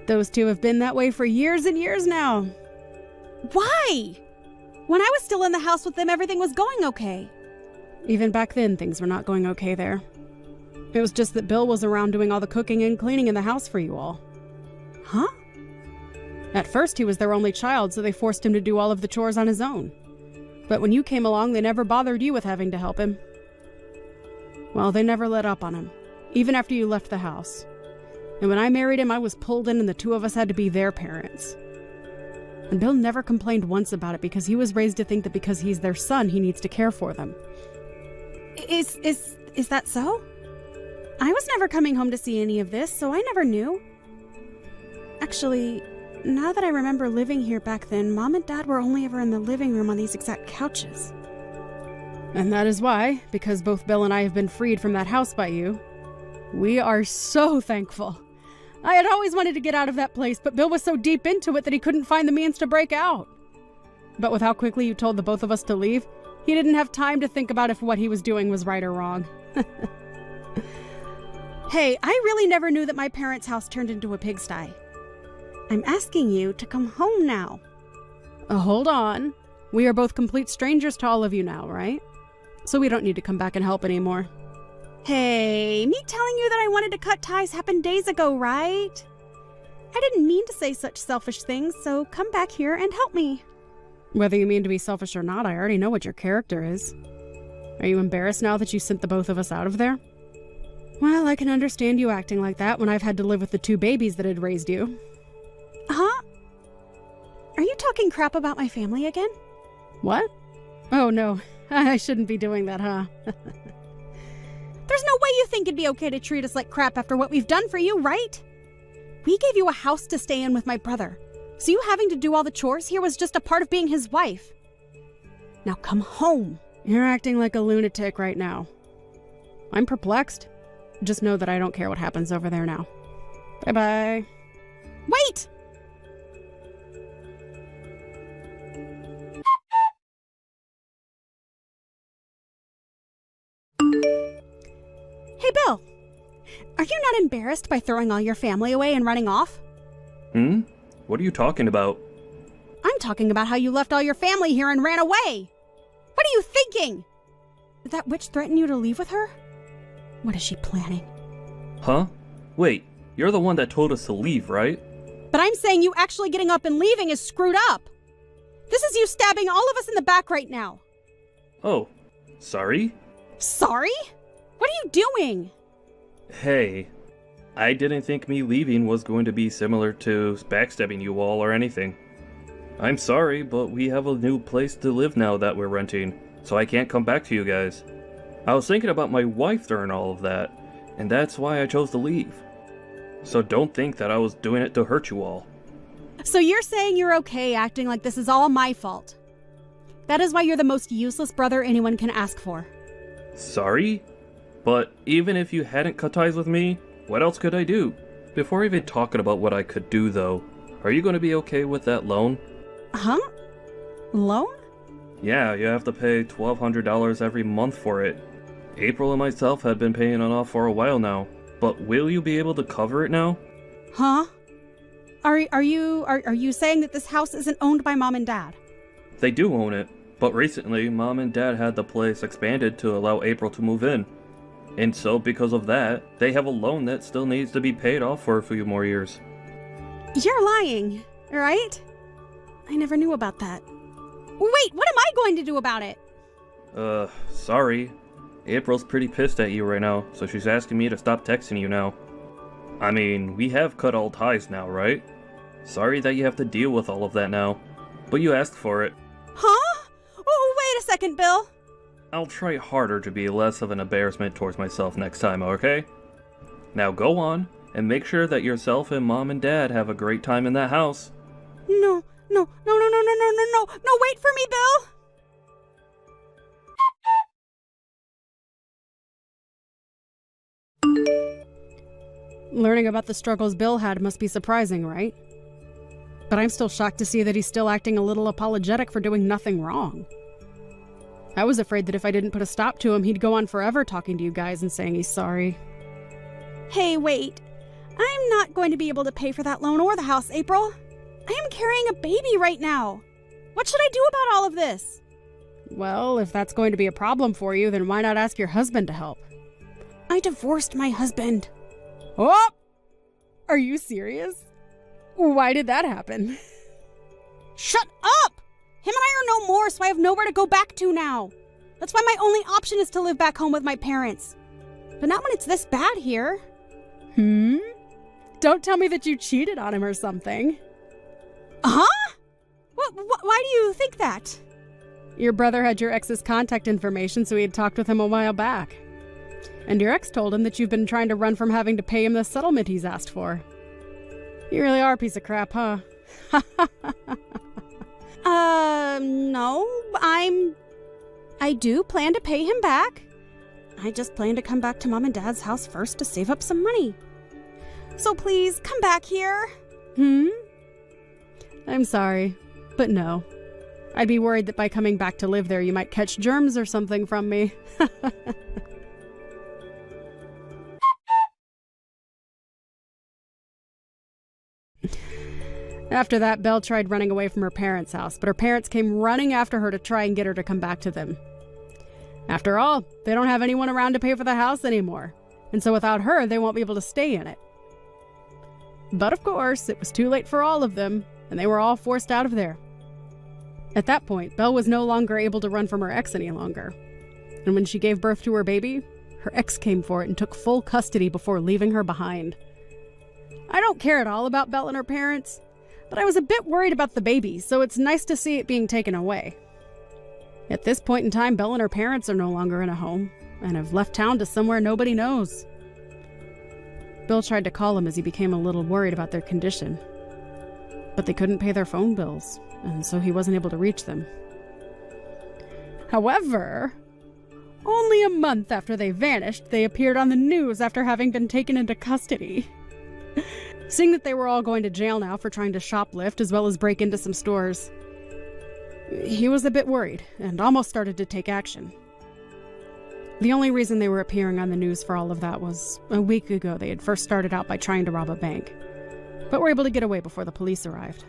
Those two have been that way for years and years now. Why? When I was still in the house with them, everything was going okay. Even back then, things were not going okay there. It was just that Bill was around doing all the cooking and cleaning in the house for you all. Huh? At first, he was their only child, so they forced him to do all of the chores on his own. But when you came along, they never bothered you with having to help him. Well, they never let up on him, even after you left the house. And when I married him, I was pulled in and the two of us had to be their parents. And Bill never complained once about it because he was raised to think that because he's their son, he needs to care for them. Is that so? I was never coming home to see any of this, so I never knew. Actually, now that I remember living here back then, Mom and Dad were only ever in the living room on these exact couches. And that is why, because both Bill and I have been freed from that house by you, we are so thankful. I had always wanted to get out of that place, but Bill was so deep into it that he couldn't find the means to break out. But with how quickly you told the both of us to leave, he didn't have time to think about if what he was doing was right or wrong. Hey, I really never knew that my parents' house turned into a pigsty. I'm asking you to come home now. Hold on. We are both complete strangers to all of you now, right? So we don't need to come back and help anymore. Hey, me telling you that I wanted to cut ties happened days ago, right? I didn't mean to say such selfish things, so come back here and help me. Whether you mean to be selfish or not, I already know what your character is. Are you embarrassed now that you sent the both of us out of there? Well, I can understand you acting like that when I've had to live with the two babies that had raised you. Huh? Are you talking crap about my family again? What? Oh no, I shouldn't be doing that, huh? There's no way you think it'd be okay to treat us like crap after what we've done for you, right? We gave you a house to stay in with my brother, so you having to do all the chores here was just a part of being his wife. Now come home. You're acting like a lunatic right now. I'm perplexed. Just know that I don't care what happens over there now. Bye-bye. Wait! Hey, Bill. Are you not embarrassed by throwing all your family away and running off? What are you talking about? I'm talking about how you left all your family here and ran away. What are you thinking? Did that witch threaten you to leave with her? What is she planning? Huh? Wait, you're the one that told us to leave, right? But I'm saying you actually getting up and leaving is screwed up. This is you stabbing all of us in the back right now. Oh, sorry? Sorry? What are you doing? Hey, I didn't think me leaving was going to be similar to backstabbing you all or anything. I'm sorry, but we have a new place to live now that we're renting, so I can't come back to you guys. I was thinking about my wife during all of that, and that's why I chose to leave. So don't think that I was doing it to hurt you all. So you're saying you're okay acting like this is all my fault? That is why you're the most useless brother anyone can ask for. Sorry? But even if you hadn't cut ties with me, what else could I do? Before even talking about what I could do though, are you going to be okay with that loan? Huh? Loan? Yeah, you have to pay $1,200 every month for it. April and myself had been paying it off for a while now, but will you be able to cover it now? Huh? Are you saying that this house isn't owned by Mom and Dad? They do own it, but recently Mom and Dad had the place expanded to allow April to move in. And so because of that, they have a loan that still needs to be paid off for a few more years. You're lying, right? I never knew about that. Wait, what am I going to do about it? Sorry. April's pretty pissed at you right now, so she's asking me to stop texting you now. I mean, we have cut all ties now, right? Sorry that you have to deal with all of that now, but you asked for it. Huh? Oh, wait a second, Bill. I'll try harder to be less of an embarrassment towards myself next time, okay? Now go on, and make sure that yourself and Mom and Dad have a great time in that house. No, wait for me, Bill! Learning about the struggles Bill had must be surprising, right? But I'm still shocked to see that he's still acting a little apologetic for doing nothing wrong. I was afraid that if I didn't put a stop to him, he'd go on forever talking to you guys and saying he's sorry. Hey, wait. I'm not going to be able to pay for that loan or the house, April. I am carrying a baby right now. What should I do about all of this? Well, if that's going to be a problem for you, then why not ask your husband to help? I divorced my husband. Oh! Are you serious? Why did that happen? Shut up! Him and I are no more, so I have nowhere to go back to now. That's why my only option is to live back home with my parents. But not when it's this bad here. Don't tell me that you cheated on him or something. Huh? Why do you think that? Your brother had your ex's contact information, so he had talked with him a while back. And your ex told him that you've been trying to run from having to pay him the settlement he's asked for. You really are a piece of crap, huh? No, I do plan to pay him back. I just plan to come back to Mom and Dad's house first to save up some money. So please, come back here. I'm sorry, but no. I'd be worried that by coming back to live there, you might catch germs or something from me. After that, Belle tried running away from her parents' house, but her parents came running after her to try and get her to come back to them. After all, they don't have anyone around to pay for the house anymore, and so without her, they won't be able to stay in it. But of course, it was too late for all of them, and they were all forced out of there. At that point, Belle was no longer able to run from her ex any longer. And when she gave birth to her baby, her ex came for it and took full custody before leaving her behind. I don't care at all about Belle and her parents, but I was a bit worried about the baby, so it's nice to see it being taken away. At this point in time, Belle and her parents are no longer in a home, and have left town to somewhere nobody knows. Bill tried to call him as he became a little worried about their condition. But they couldn't pay their phone bills, and so he wasn't able to reach them. However, only a month after they vanished, they appeared on the news after having been taken into custody. Seeing that they were all going to jail now for trying to shoplift as well as break into some stores, he was a bit worried and almost started to take action. The only reason they were appearing on the news for all of that was a week ago they had first started out by trying to rob a bank, but were able to get away before the police arrived.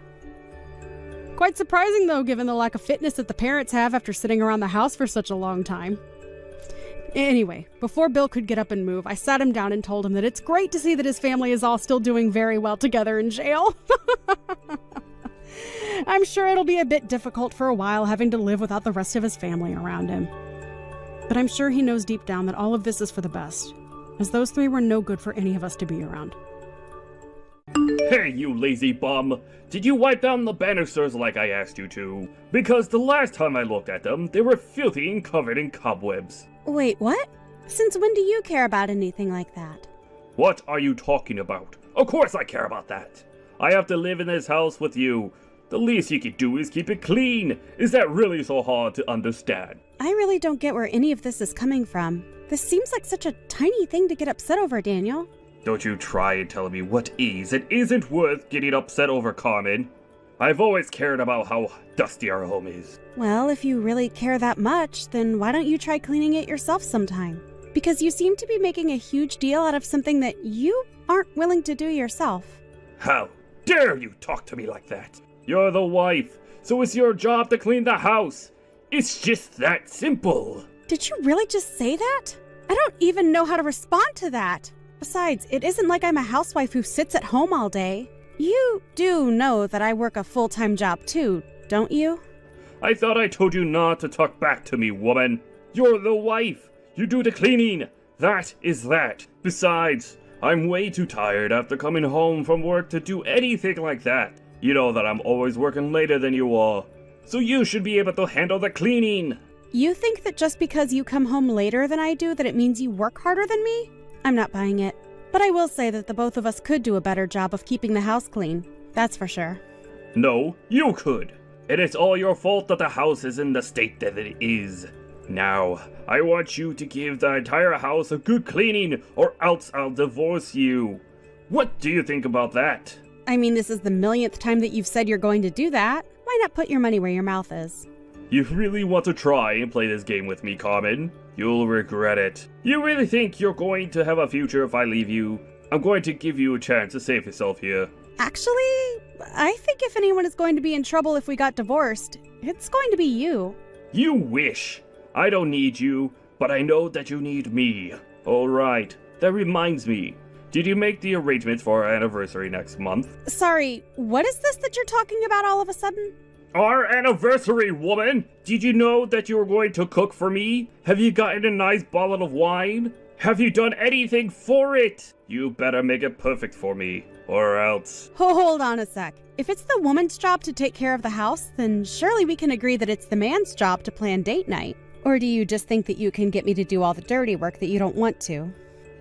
Quite surprising though, given the lack of fitness that the parents have after sitting around the house for such a long time. Anyway, before Bill could get up and move, I sat him down and told him that it's great to see that his family is all still doing very well together in jail. I'm sure it'll be a bit difficult for a while having to live without the rest of his family around him. But I'm sure he knows deep down that all of this is for the best, as those three were no good for any of us to be around. Hey, you lazy bum! Did you wipe down the banisters like I asked you to? Because the last time I looked at them, they were filthy and covered in cobwebs. Wait, what? Since when do you care about anything like that? What are you talking about? Of course I care about that! I have to live in this house with you. The least you can do is keep it clean. Is that really so hard to understand? I really don't get where any of this is coming from. This seems like such a tiny thing to get upset over, Daniel. Don't you try and tell me what is and isn't worth getting upset over, Carmen. I've always cared about how dusty our home is. Well, if you really care that much, then why don't you try cleaning it yourself sometime? Because you seem to be making a huge deal out of something that you aren't willing to do yourself. How dare you talk to me like that? You're the wife, so it's your job to clean the house. It's just that simple. Did you really just say that? I don't even know how to respond to that. Besides, it isn't like I'm a housewife who sits at home all day. You do know that I work a full-time job too, don't you? I thought I told you not to talk back to me, woman. You're the wife. You do the cleaning. That is that. Besides, I'm way too tired after coming home from work to do anything like that. You know that I'm always working later than you are. So you should be able to handle the cleaning. You think that just because you come home later than I do, that it means you work harder than me? I'm not buying it. But I will say that the both of us could do a better job of keeping the house clean. That's for sure. No, you could. And it's all your fault that the house is in the state that it is. Now, I want you to give the entire house a good cleaning, or else I'll divorce you. What do you think about that? I mean, this is the millionth time that you've said you're going to do that. Why not put your money where your mouth is? You really want to try and play this game with me, Carmen? You'll regret it. You really think you're going to have a future if I leave you? I'm going to give you a chance to save yourself here. Actually, I think if anyone is going to be in trouble if we got divorced, it's going to be you. You wish. I don't need you, but I know that you need me. Alright, that reminds me. Did you make the arrangements for our anniversary next month? Sorry, what is this that you're talking about all of a sudden? Our anniversary, woman! Did you know that you were going to cook for me? Have you gotten a nice bottle of wine? Have you done anything for it? You better make it perfect for me, or else. Hold on a sec. If it's the woman's job to take care of the house, then surely we can agree that it's the man's job to plan date night. Or do you just think that you can get me to do all the dirty work that you don't want to?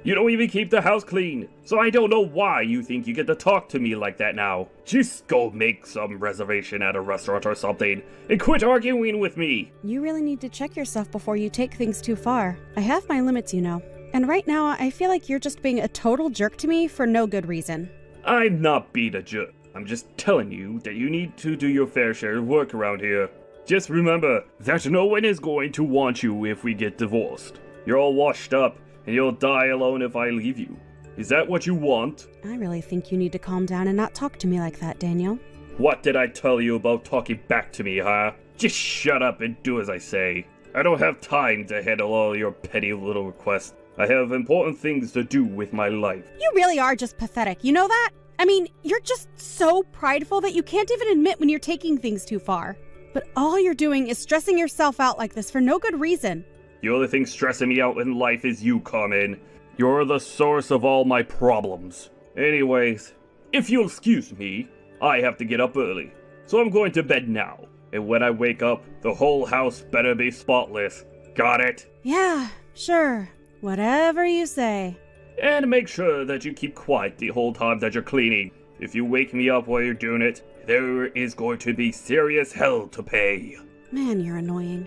You don't even keep the house clean, so I don't know why you think you get to talk to me like that now. Just go make some reservation at a restaurant or something, and quit arguing with me. You really need to check yourself before you take things too far. I have my limits, you know. And right now, I feel like you're just being a total jerk to me for no good reason. I'm not being a jerk. I'm just telling you that you need to do your fair share of work around here. Just remember that no one is going to want you if we get divorced. You're all washed up, and you'll die alone if I leave you. Is that what you want? I really think you need to calm down and not talk to me like that, Daniel. What did I tell you about talking back to me, huh? Just shut up and do as I say. I don't have time to handle all your petty little requests. I have important things to do with my life. You really are just pathetic, you know that? I mean, you're just so prideful that you can't even admit when you're taking things too far. But all you're doing is stressing yourself out like this for no good reason. The only thing stressing me out in life is you, Carmen. You're the source of all my problems. Anyways, if you'll excuse me, I have to get up early. So I'm going to bed now. And when I wake up, the whole house better be spotless. Got it? Yeah, sure. Whatever you say. And make sure that you keep quiet the whole time that you're cleaning. If you wake me up while you're doing it, there is going to be serious hell to pay. Man, you're annoying.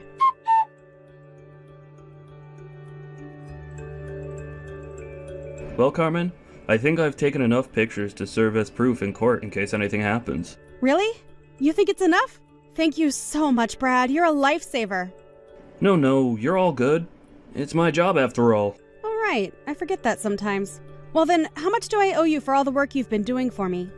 Well, Carmen, I think I've taken enough pictures to serve as proof in court in case anything happens. Really? You think it's enough? Thank you so much, Brad. You're a lifesaver. No, you're all good. It's my job after all. All right, I forget that sometimes. Well then, how much do I owe you for all the work you've been doing for me?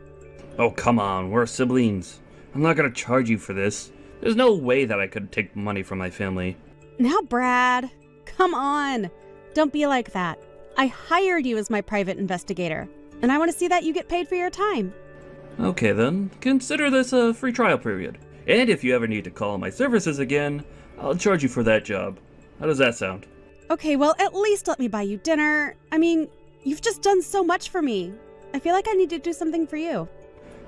Oh, come on, we're siblings. I'm not gonna charge you for this. There's no way that I could take money from my family. Now, Brad, come on. Don't be like that. I hired you as my private investigator, and I want to see that you get paid for your time. Okay then, consider this a free trial period. And if you ever need to call my services again, I'll charge you for that job. How does that sound? Okay, well, at least let me buy you dinner. I mean, you've just done so much for me. I feel like I need to do something for you.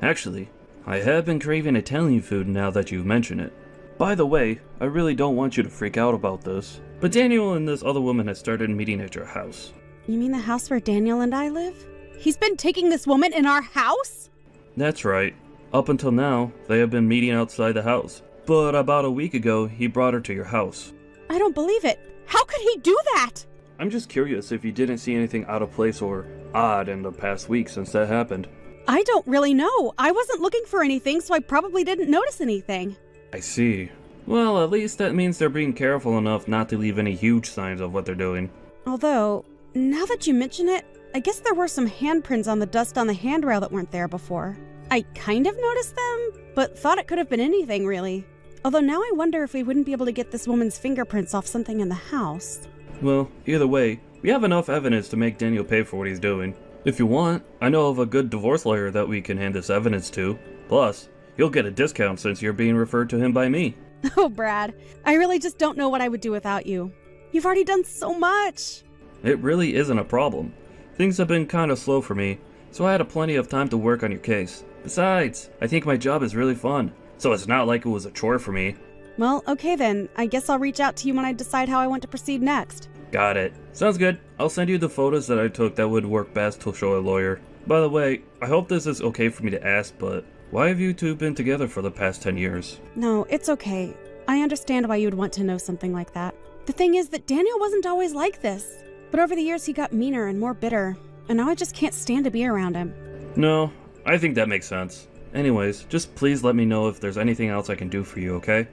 Actually, I have been craving Italian food now that you've mentioned it. By the way, I really don't want you to freak out about this, but Daniel and this other woman have started meeting at your house. You mean the house where Daniel and I live? He's been taking this woman in our house? That's right. Up until now, they have been meeting outside the house. But about a week ago, he brought her to your house. I don't believe it. How could he do that? I'm just curious if you didn't see anything out of place or odd in the past week since that happened. I don't really know. I wasn't looking for anything, so I probably didn't notice anything. I see. Well, at least that means they're being careful enough not to leave any huge signs of what they're doing. Although, now that you mention it, I guess there were some handprints on the dust on the handrail that weren't there before. I kind of noticed them, but thought it could have been anything, really. Although now I wonder if we wouldn't be able to get this woman's fingerprints off something in the house. Well, either way, we have enough evidence to make Daniel pay for what he's doing. If you want, I know of a good divorce lawyer that we can hand this evidence to. Plus, you'll get a discount since you're being referred to him by me. Oh, Brad, I really just don't know what I would do without you. You've already done so much. It really isn't a problem. Things have been kind of slow for me, so I had plenty of time to work on your case. Besides, I think my job is really fun, so it's not like it was a chore for me. Well, okay then. I guess I'll reach out to you when I decide how I want to proceed next. Got it. Sounds good. I'll send you the photos that I took that would work best to show a lawyer. By the way, I hope this is okay for me to ask, but why have you two been together for the past 10 years? No, it's okay. I understand why you would want to know something like that. The thing is that Daniel wasn't always like this. But over the years he got meaner and more bitter, and now I just can't stand to be around him. No, I think that makes sense. Anyways, just please let me know if there's anything else I can do for you, okay?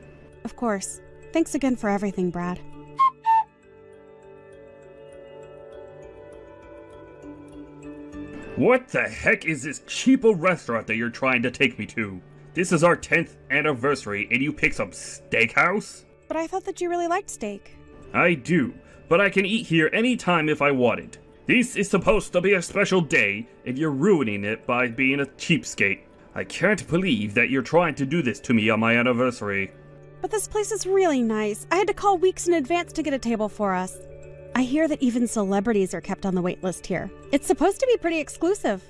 Of course. Thanks again for everything, Brad. What the heck is this cheapo restaurant that you're trying to take me to? This is our 10th anniversary and you pick some steakhouse? But I thought that you really liked steak. I do, but I can eat here anytime if I wanted. This is supposed to be a special day, and you're ruining it by being a cheapskate. I can't believe that you're trying to do this to me on my anniversary. But this place is really nice. I had to call weeks in advance to get a table for us. I hear that even celebrities are kept on the wait list here. It's supposed to be pretty exclusive.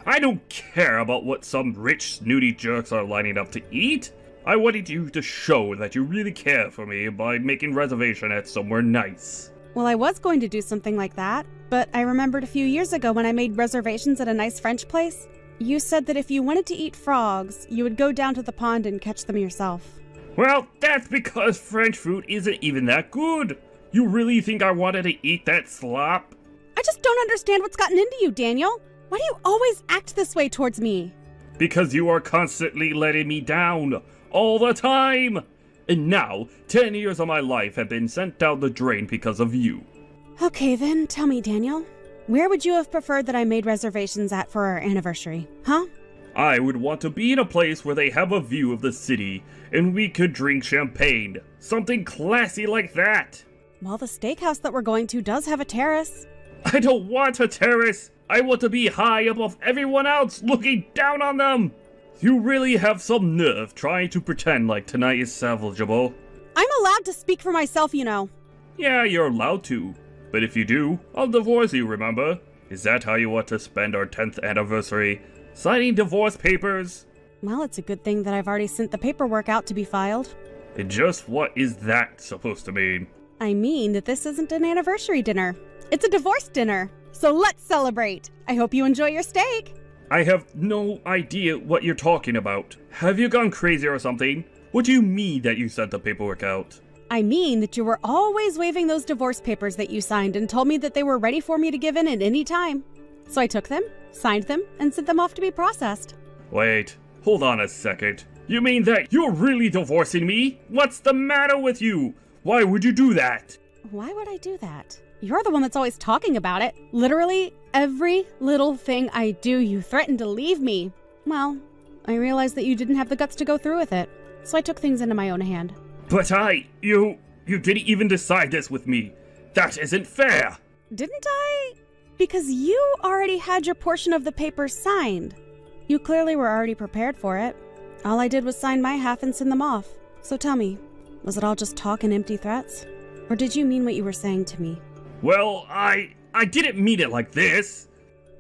I don't care about what some rich, snooty jerks are lining up to eat. I wanted you to show that you really care for me by making reservation at somewhere nice. Well, I was going to do something like that, but I remembered a few years ago when I made reservations at a nice French place. You said that if you wanted to eat frogs, you would go down to the pond and catch them yourself. Well, that's because French food isn't even that good. You really think I wanted to eat that slop? I just don't understand what's gotten into you, Daniel. Why do you always act this way towards me? Because you are constantly letting me down. All the time. And now, 10 years of my life have been sent down the drain because of you. Okay then, tell me, Daniel. Where would you have preferred that I made reservations at for our anniversary, huh? I would want to be in a place where they have a view of the city, and we could drink champagne. Something classy like that. Well, the steakhouse that we're going to does have a terrace. I don't want a terrace. I want to be high above everyone else, looking down on them. You really have some nerve trying to pretend like tonight is salvageable. I'm allowed to speak for myself, you know. Yeah, you're allowed to. But if you do, I'll divorce you, remember? Is that how you want to spend our 10th anniversary? Signing divorce papers? Well, it's a good thing that I've already sent the paperwork out to be filed. And just what is that supposed to mean? I mean that this isn't an anniversary dinner. It's a divorce dinner. So let's celebrate. I hope you enjoy your steak. I have no idea what you're talking about. Have you gone crazy or something? What do you mean that you sent the paperwork out? I mean that you were always waving those divorce papers that you signed and told me that they were ready for me to give in at any time. So I took them, signed them, and sent them off to be processed. Wait, hold on a second. You mean that you're really divorcing me? What's the matter with you? Why would you do that? Why would I do that? You're the one that's always talking about it. Literally, every little thing I do, you threaten to leave me. Well, I realized that you didn't have the guts to go through with it, so I took things into my own hand. But you didn't even decide this with me. That isn't fair. Didn't I? Because you already had your portion of the papers signed. You clearly were already prepared for it. All I did was sign my half and send them off. So tell me, was it all just talk and empty threats? Or did you mean what you were saying to me? Well, I didn't mean it like this.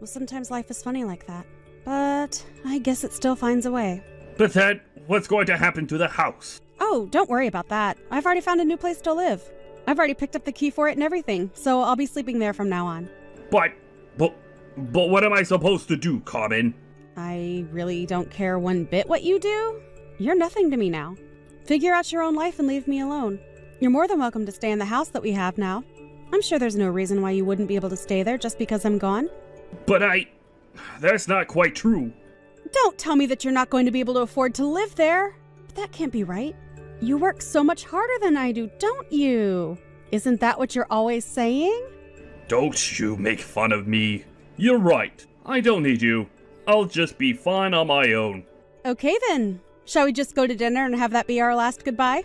Well, sometimes life is funny like that. But I guess it still finds a way. But then, what's going to happen to the house? Oh, don't worry about that. I've already found a new place to live. I've already picked up the key for it and everything, so I'll be sleeping there from now on. But what am I supposed to do, Carmen? I really don't care one bit what you do. You're nothing to me now. Figure out your own life and leave me alone. You're more than welcome to stay in the house that we have now. I'm sure there's no reason why you wouldn't be able to stay there just because I'm gone. But that's not quite true. Don't tell me that you're not going to be able to afford to live there. But that can't be right. You work so much harder than I do, don't you? Isn't that what you're always saying? Don't you make fun of me. You're right. I don't need you. I'll just be fine on my own. Okay then. Shall we just go to dinner and have that be our last goodbye?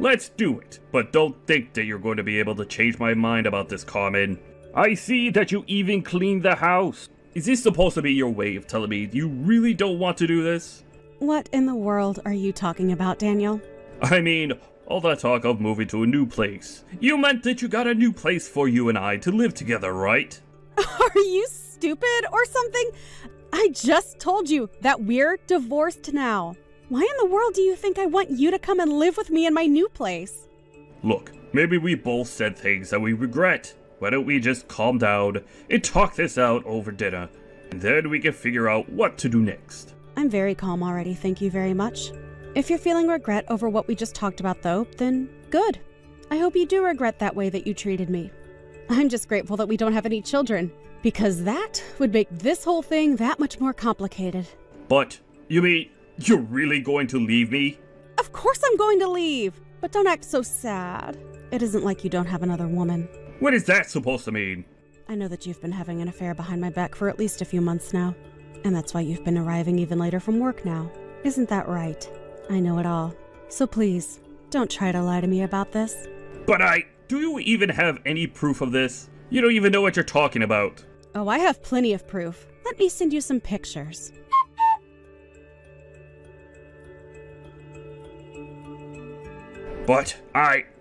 Let's do it. But don't think that you're going to be able to change my mind about this, Carmen. I see that you even cleaned the house. Is this supposed to be your way of telling me you really don't want to do this? What in the world are you talking about, Daniel? I mean, all that talk of moving to a new place. You meant that you got a new place for you and I to live together, right? Are you stupid or something? I just told you that we're divorced now. Why in the world do you think I want you to come and live with me in my new place? Look, maybe we both said things that we regret. Why don't we just calm down and talk this out over dinner, and then we can figure out what to do next. I'm very calm already, thank you very much. If you're feeling regret over what we just talked about, though, then good. I hope you do regret that way that you treated me. I'm just grateful that we don't have any children, because that would make this whole thing that much more complicated. But, you mean, you're really going to leave me? Of course I'm going to leave, but don't act so sad. It isn't like you don't have another woman. What is that supposed to mean? I know that you've been having an affair behind my back for at least a few months now, and that's why you've been arriving even later from work now. Isn't that right? I know it all. So please, don't try to lie to me about this. But do you even have any proof of this? You don't even know what you're talking about. Oh, I have plenty of proof. Let me send you some pictures. But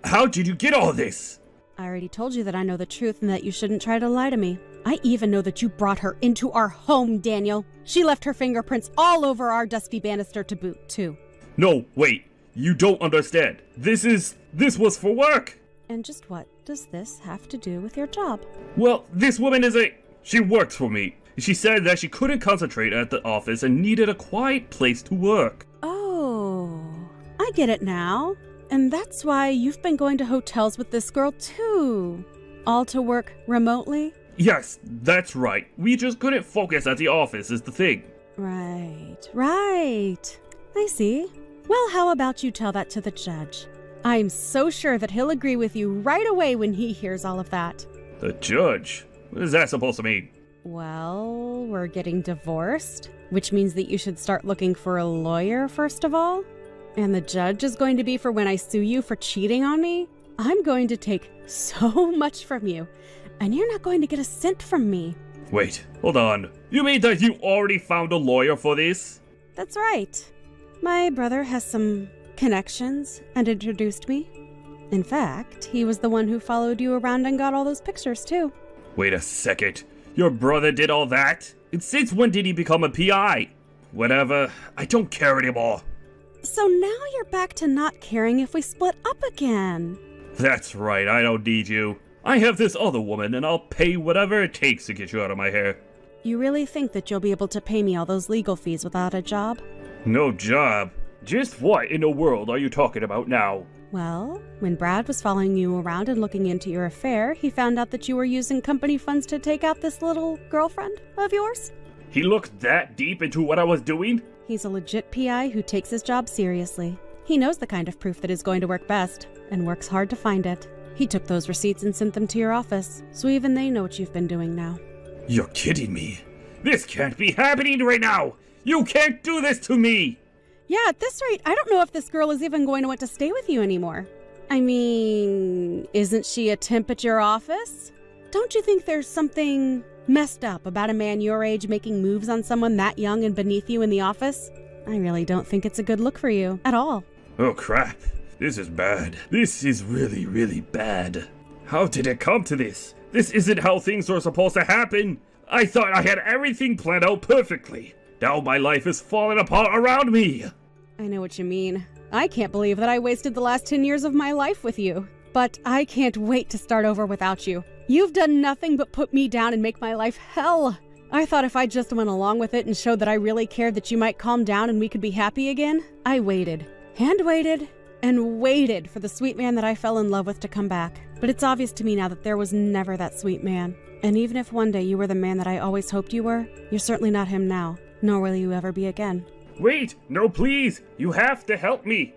how did you get all this? I already told you that I know the truth and that you shouldn't try to lie to me. I even know that you brought her into our home, Daniel. She left her fingerprints all over our dusty banister to boot, too. No, wait. You don't understand. This was for work. And just what does this have to do with your job? Well, this woman she works for me. She said that she couldn't concentrate at the office and needed a quiet place to work. Oh, I get it now. And that's why you've been going to hotels with this girl, too. All to work remotely? Yes, that's right. We just couldn't focus at the office is the thing. Right. I see. Well, how about you tell that to the judge? I'm so sure that he'll agree with you right away when he hears all of that. The judge? What is that supposed to mean? Well, we're getting divorced, which means that you should start looking for a lawyer first of all. And the judge is going to be for when I sue you for cheating on me. I'm going to take so much from you, and you're not going to get a cent from me. Wait, hold on. You mean that you already found a lawyer for this? That's right. My brother has some connections and introduced me. In fact, he was the one who followed you around and got all those pictures, too. Wait a second. Your brother did all that? And since when did he become a PI? Whatever. I don't care anymore. So now you're back to not caring if we split up again. That's right, I don't need you. I have this other woman, and I'll pay whatever it takes to get you out of my hair. You really think that you'll be able to pay me all those legal fees without a job? No job? Just what in the world are you talking about now? Well, when Brad was following you around and looking into your affair, he found out that you were using company funds to take out this little girlfriend of yours. He looked that deep into what I was doing? He's a legit PI who takes his job seriously. He knows the kind of proof that is going to work best, and works hard to find it. He took those receipts and sent them to your office, so even they know what you've been doing now. You're kidding me. This can't be happening right now. You can't do this to me. Yeah, at this rate, I don't know if this girl is even going to want to stay with you anymore. I mean, isn't she a temp at your office? Don't you think there's something messed up about a man your age making moves on someone that young and beneath you in the office? I really don't think it's a good look for you at all. Oh crap. This is bad. This is really, really bad. How did it come to this? This isn't how things are supposed to happen. I thought I had everything planned out perfectly. Now my life is falling apart around me. I know what you mean. I can't believe that I wasted the last 10 years of my life with you. But I can't wait to start over without you. You've done nothing but put me down and make my life hell. I thought if I just went along with it and showed that I really cared that you might calm down and we could be happy again, I waited. And waited. And waited for the sweet man that I fell in love with to come back. But it's obvious to me now that there was never that sweet man. And even if one day you were the man that I always hoped you were, you're certainly not him now. Nor will you ever be again. Wait! No, please! You have to help me!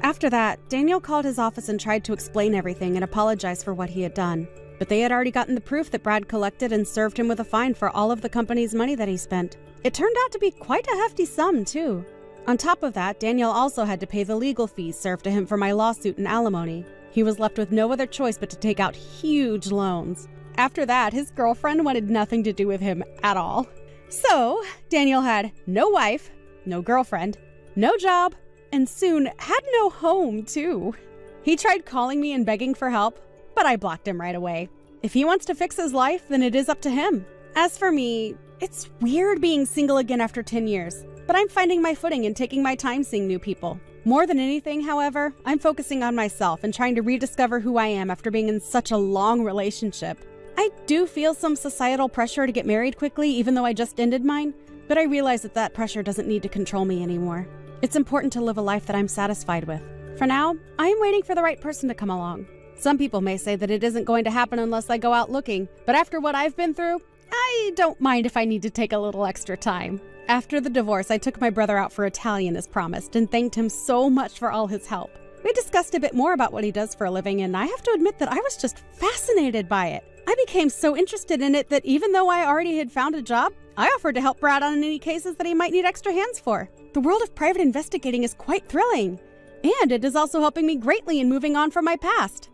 After that, Daniel called his office and tried to explain everything and apologize for what he had done. But they had already gotten the proof that Brad collected and served him with a fine for all of the company's money that he spent. It turned out to be quite a hefty sum, too. On top of that, Daniel also had to pay the legal fees served to him for my lawsuit and alimony. He was left with no other choice but to take out huge loans. After that, his girlfriend wanted nothing to do with him at all. So, Daniel had no wife, no girlfriend, no job, and soon had no home, too. He tried calling me and begging for help, but I blocked him right away. If he wants to fix his life, then it is up to him. As for me, it's weird being single again after 10 years, but I'm finding my footing and taking my time seeing new people. More than anything, however, I'm focusing on myself and trying to rediscover who I am after being in such a long relationship. I do feel some societal pressure to get married quickly, even though I just ended mine, but I realize that that pressure doesn't need to control me anymore. It's important to live a life that I'm satisfied with. For now, I am waiting for the right person to come along. Some people may say that it isn't going to happen unless I go out looking, but after what I've been through, I don't mind if I need to take a little extra time. After the divorce, I took my brother out for Italian as promised and thanked him so much for all his help. We discussed a bit more about what he does for a living, and I have to admit that I was just fascinated by it. I became so interested in it that even though I already had found a job, I offered to help Brad on any cases that he might need extra hands for. The world of private investigating is quite thrilling, and it is also helping me greatly in moving on from my past.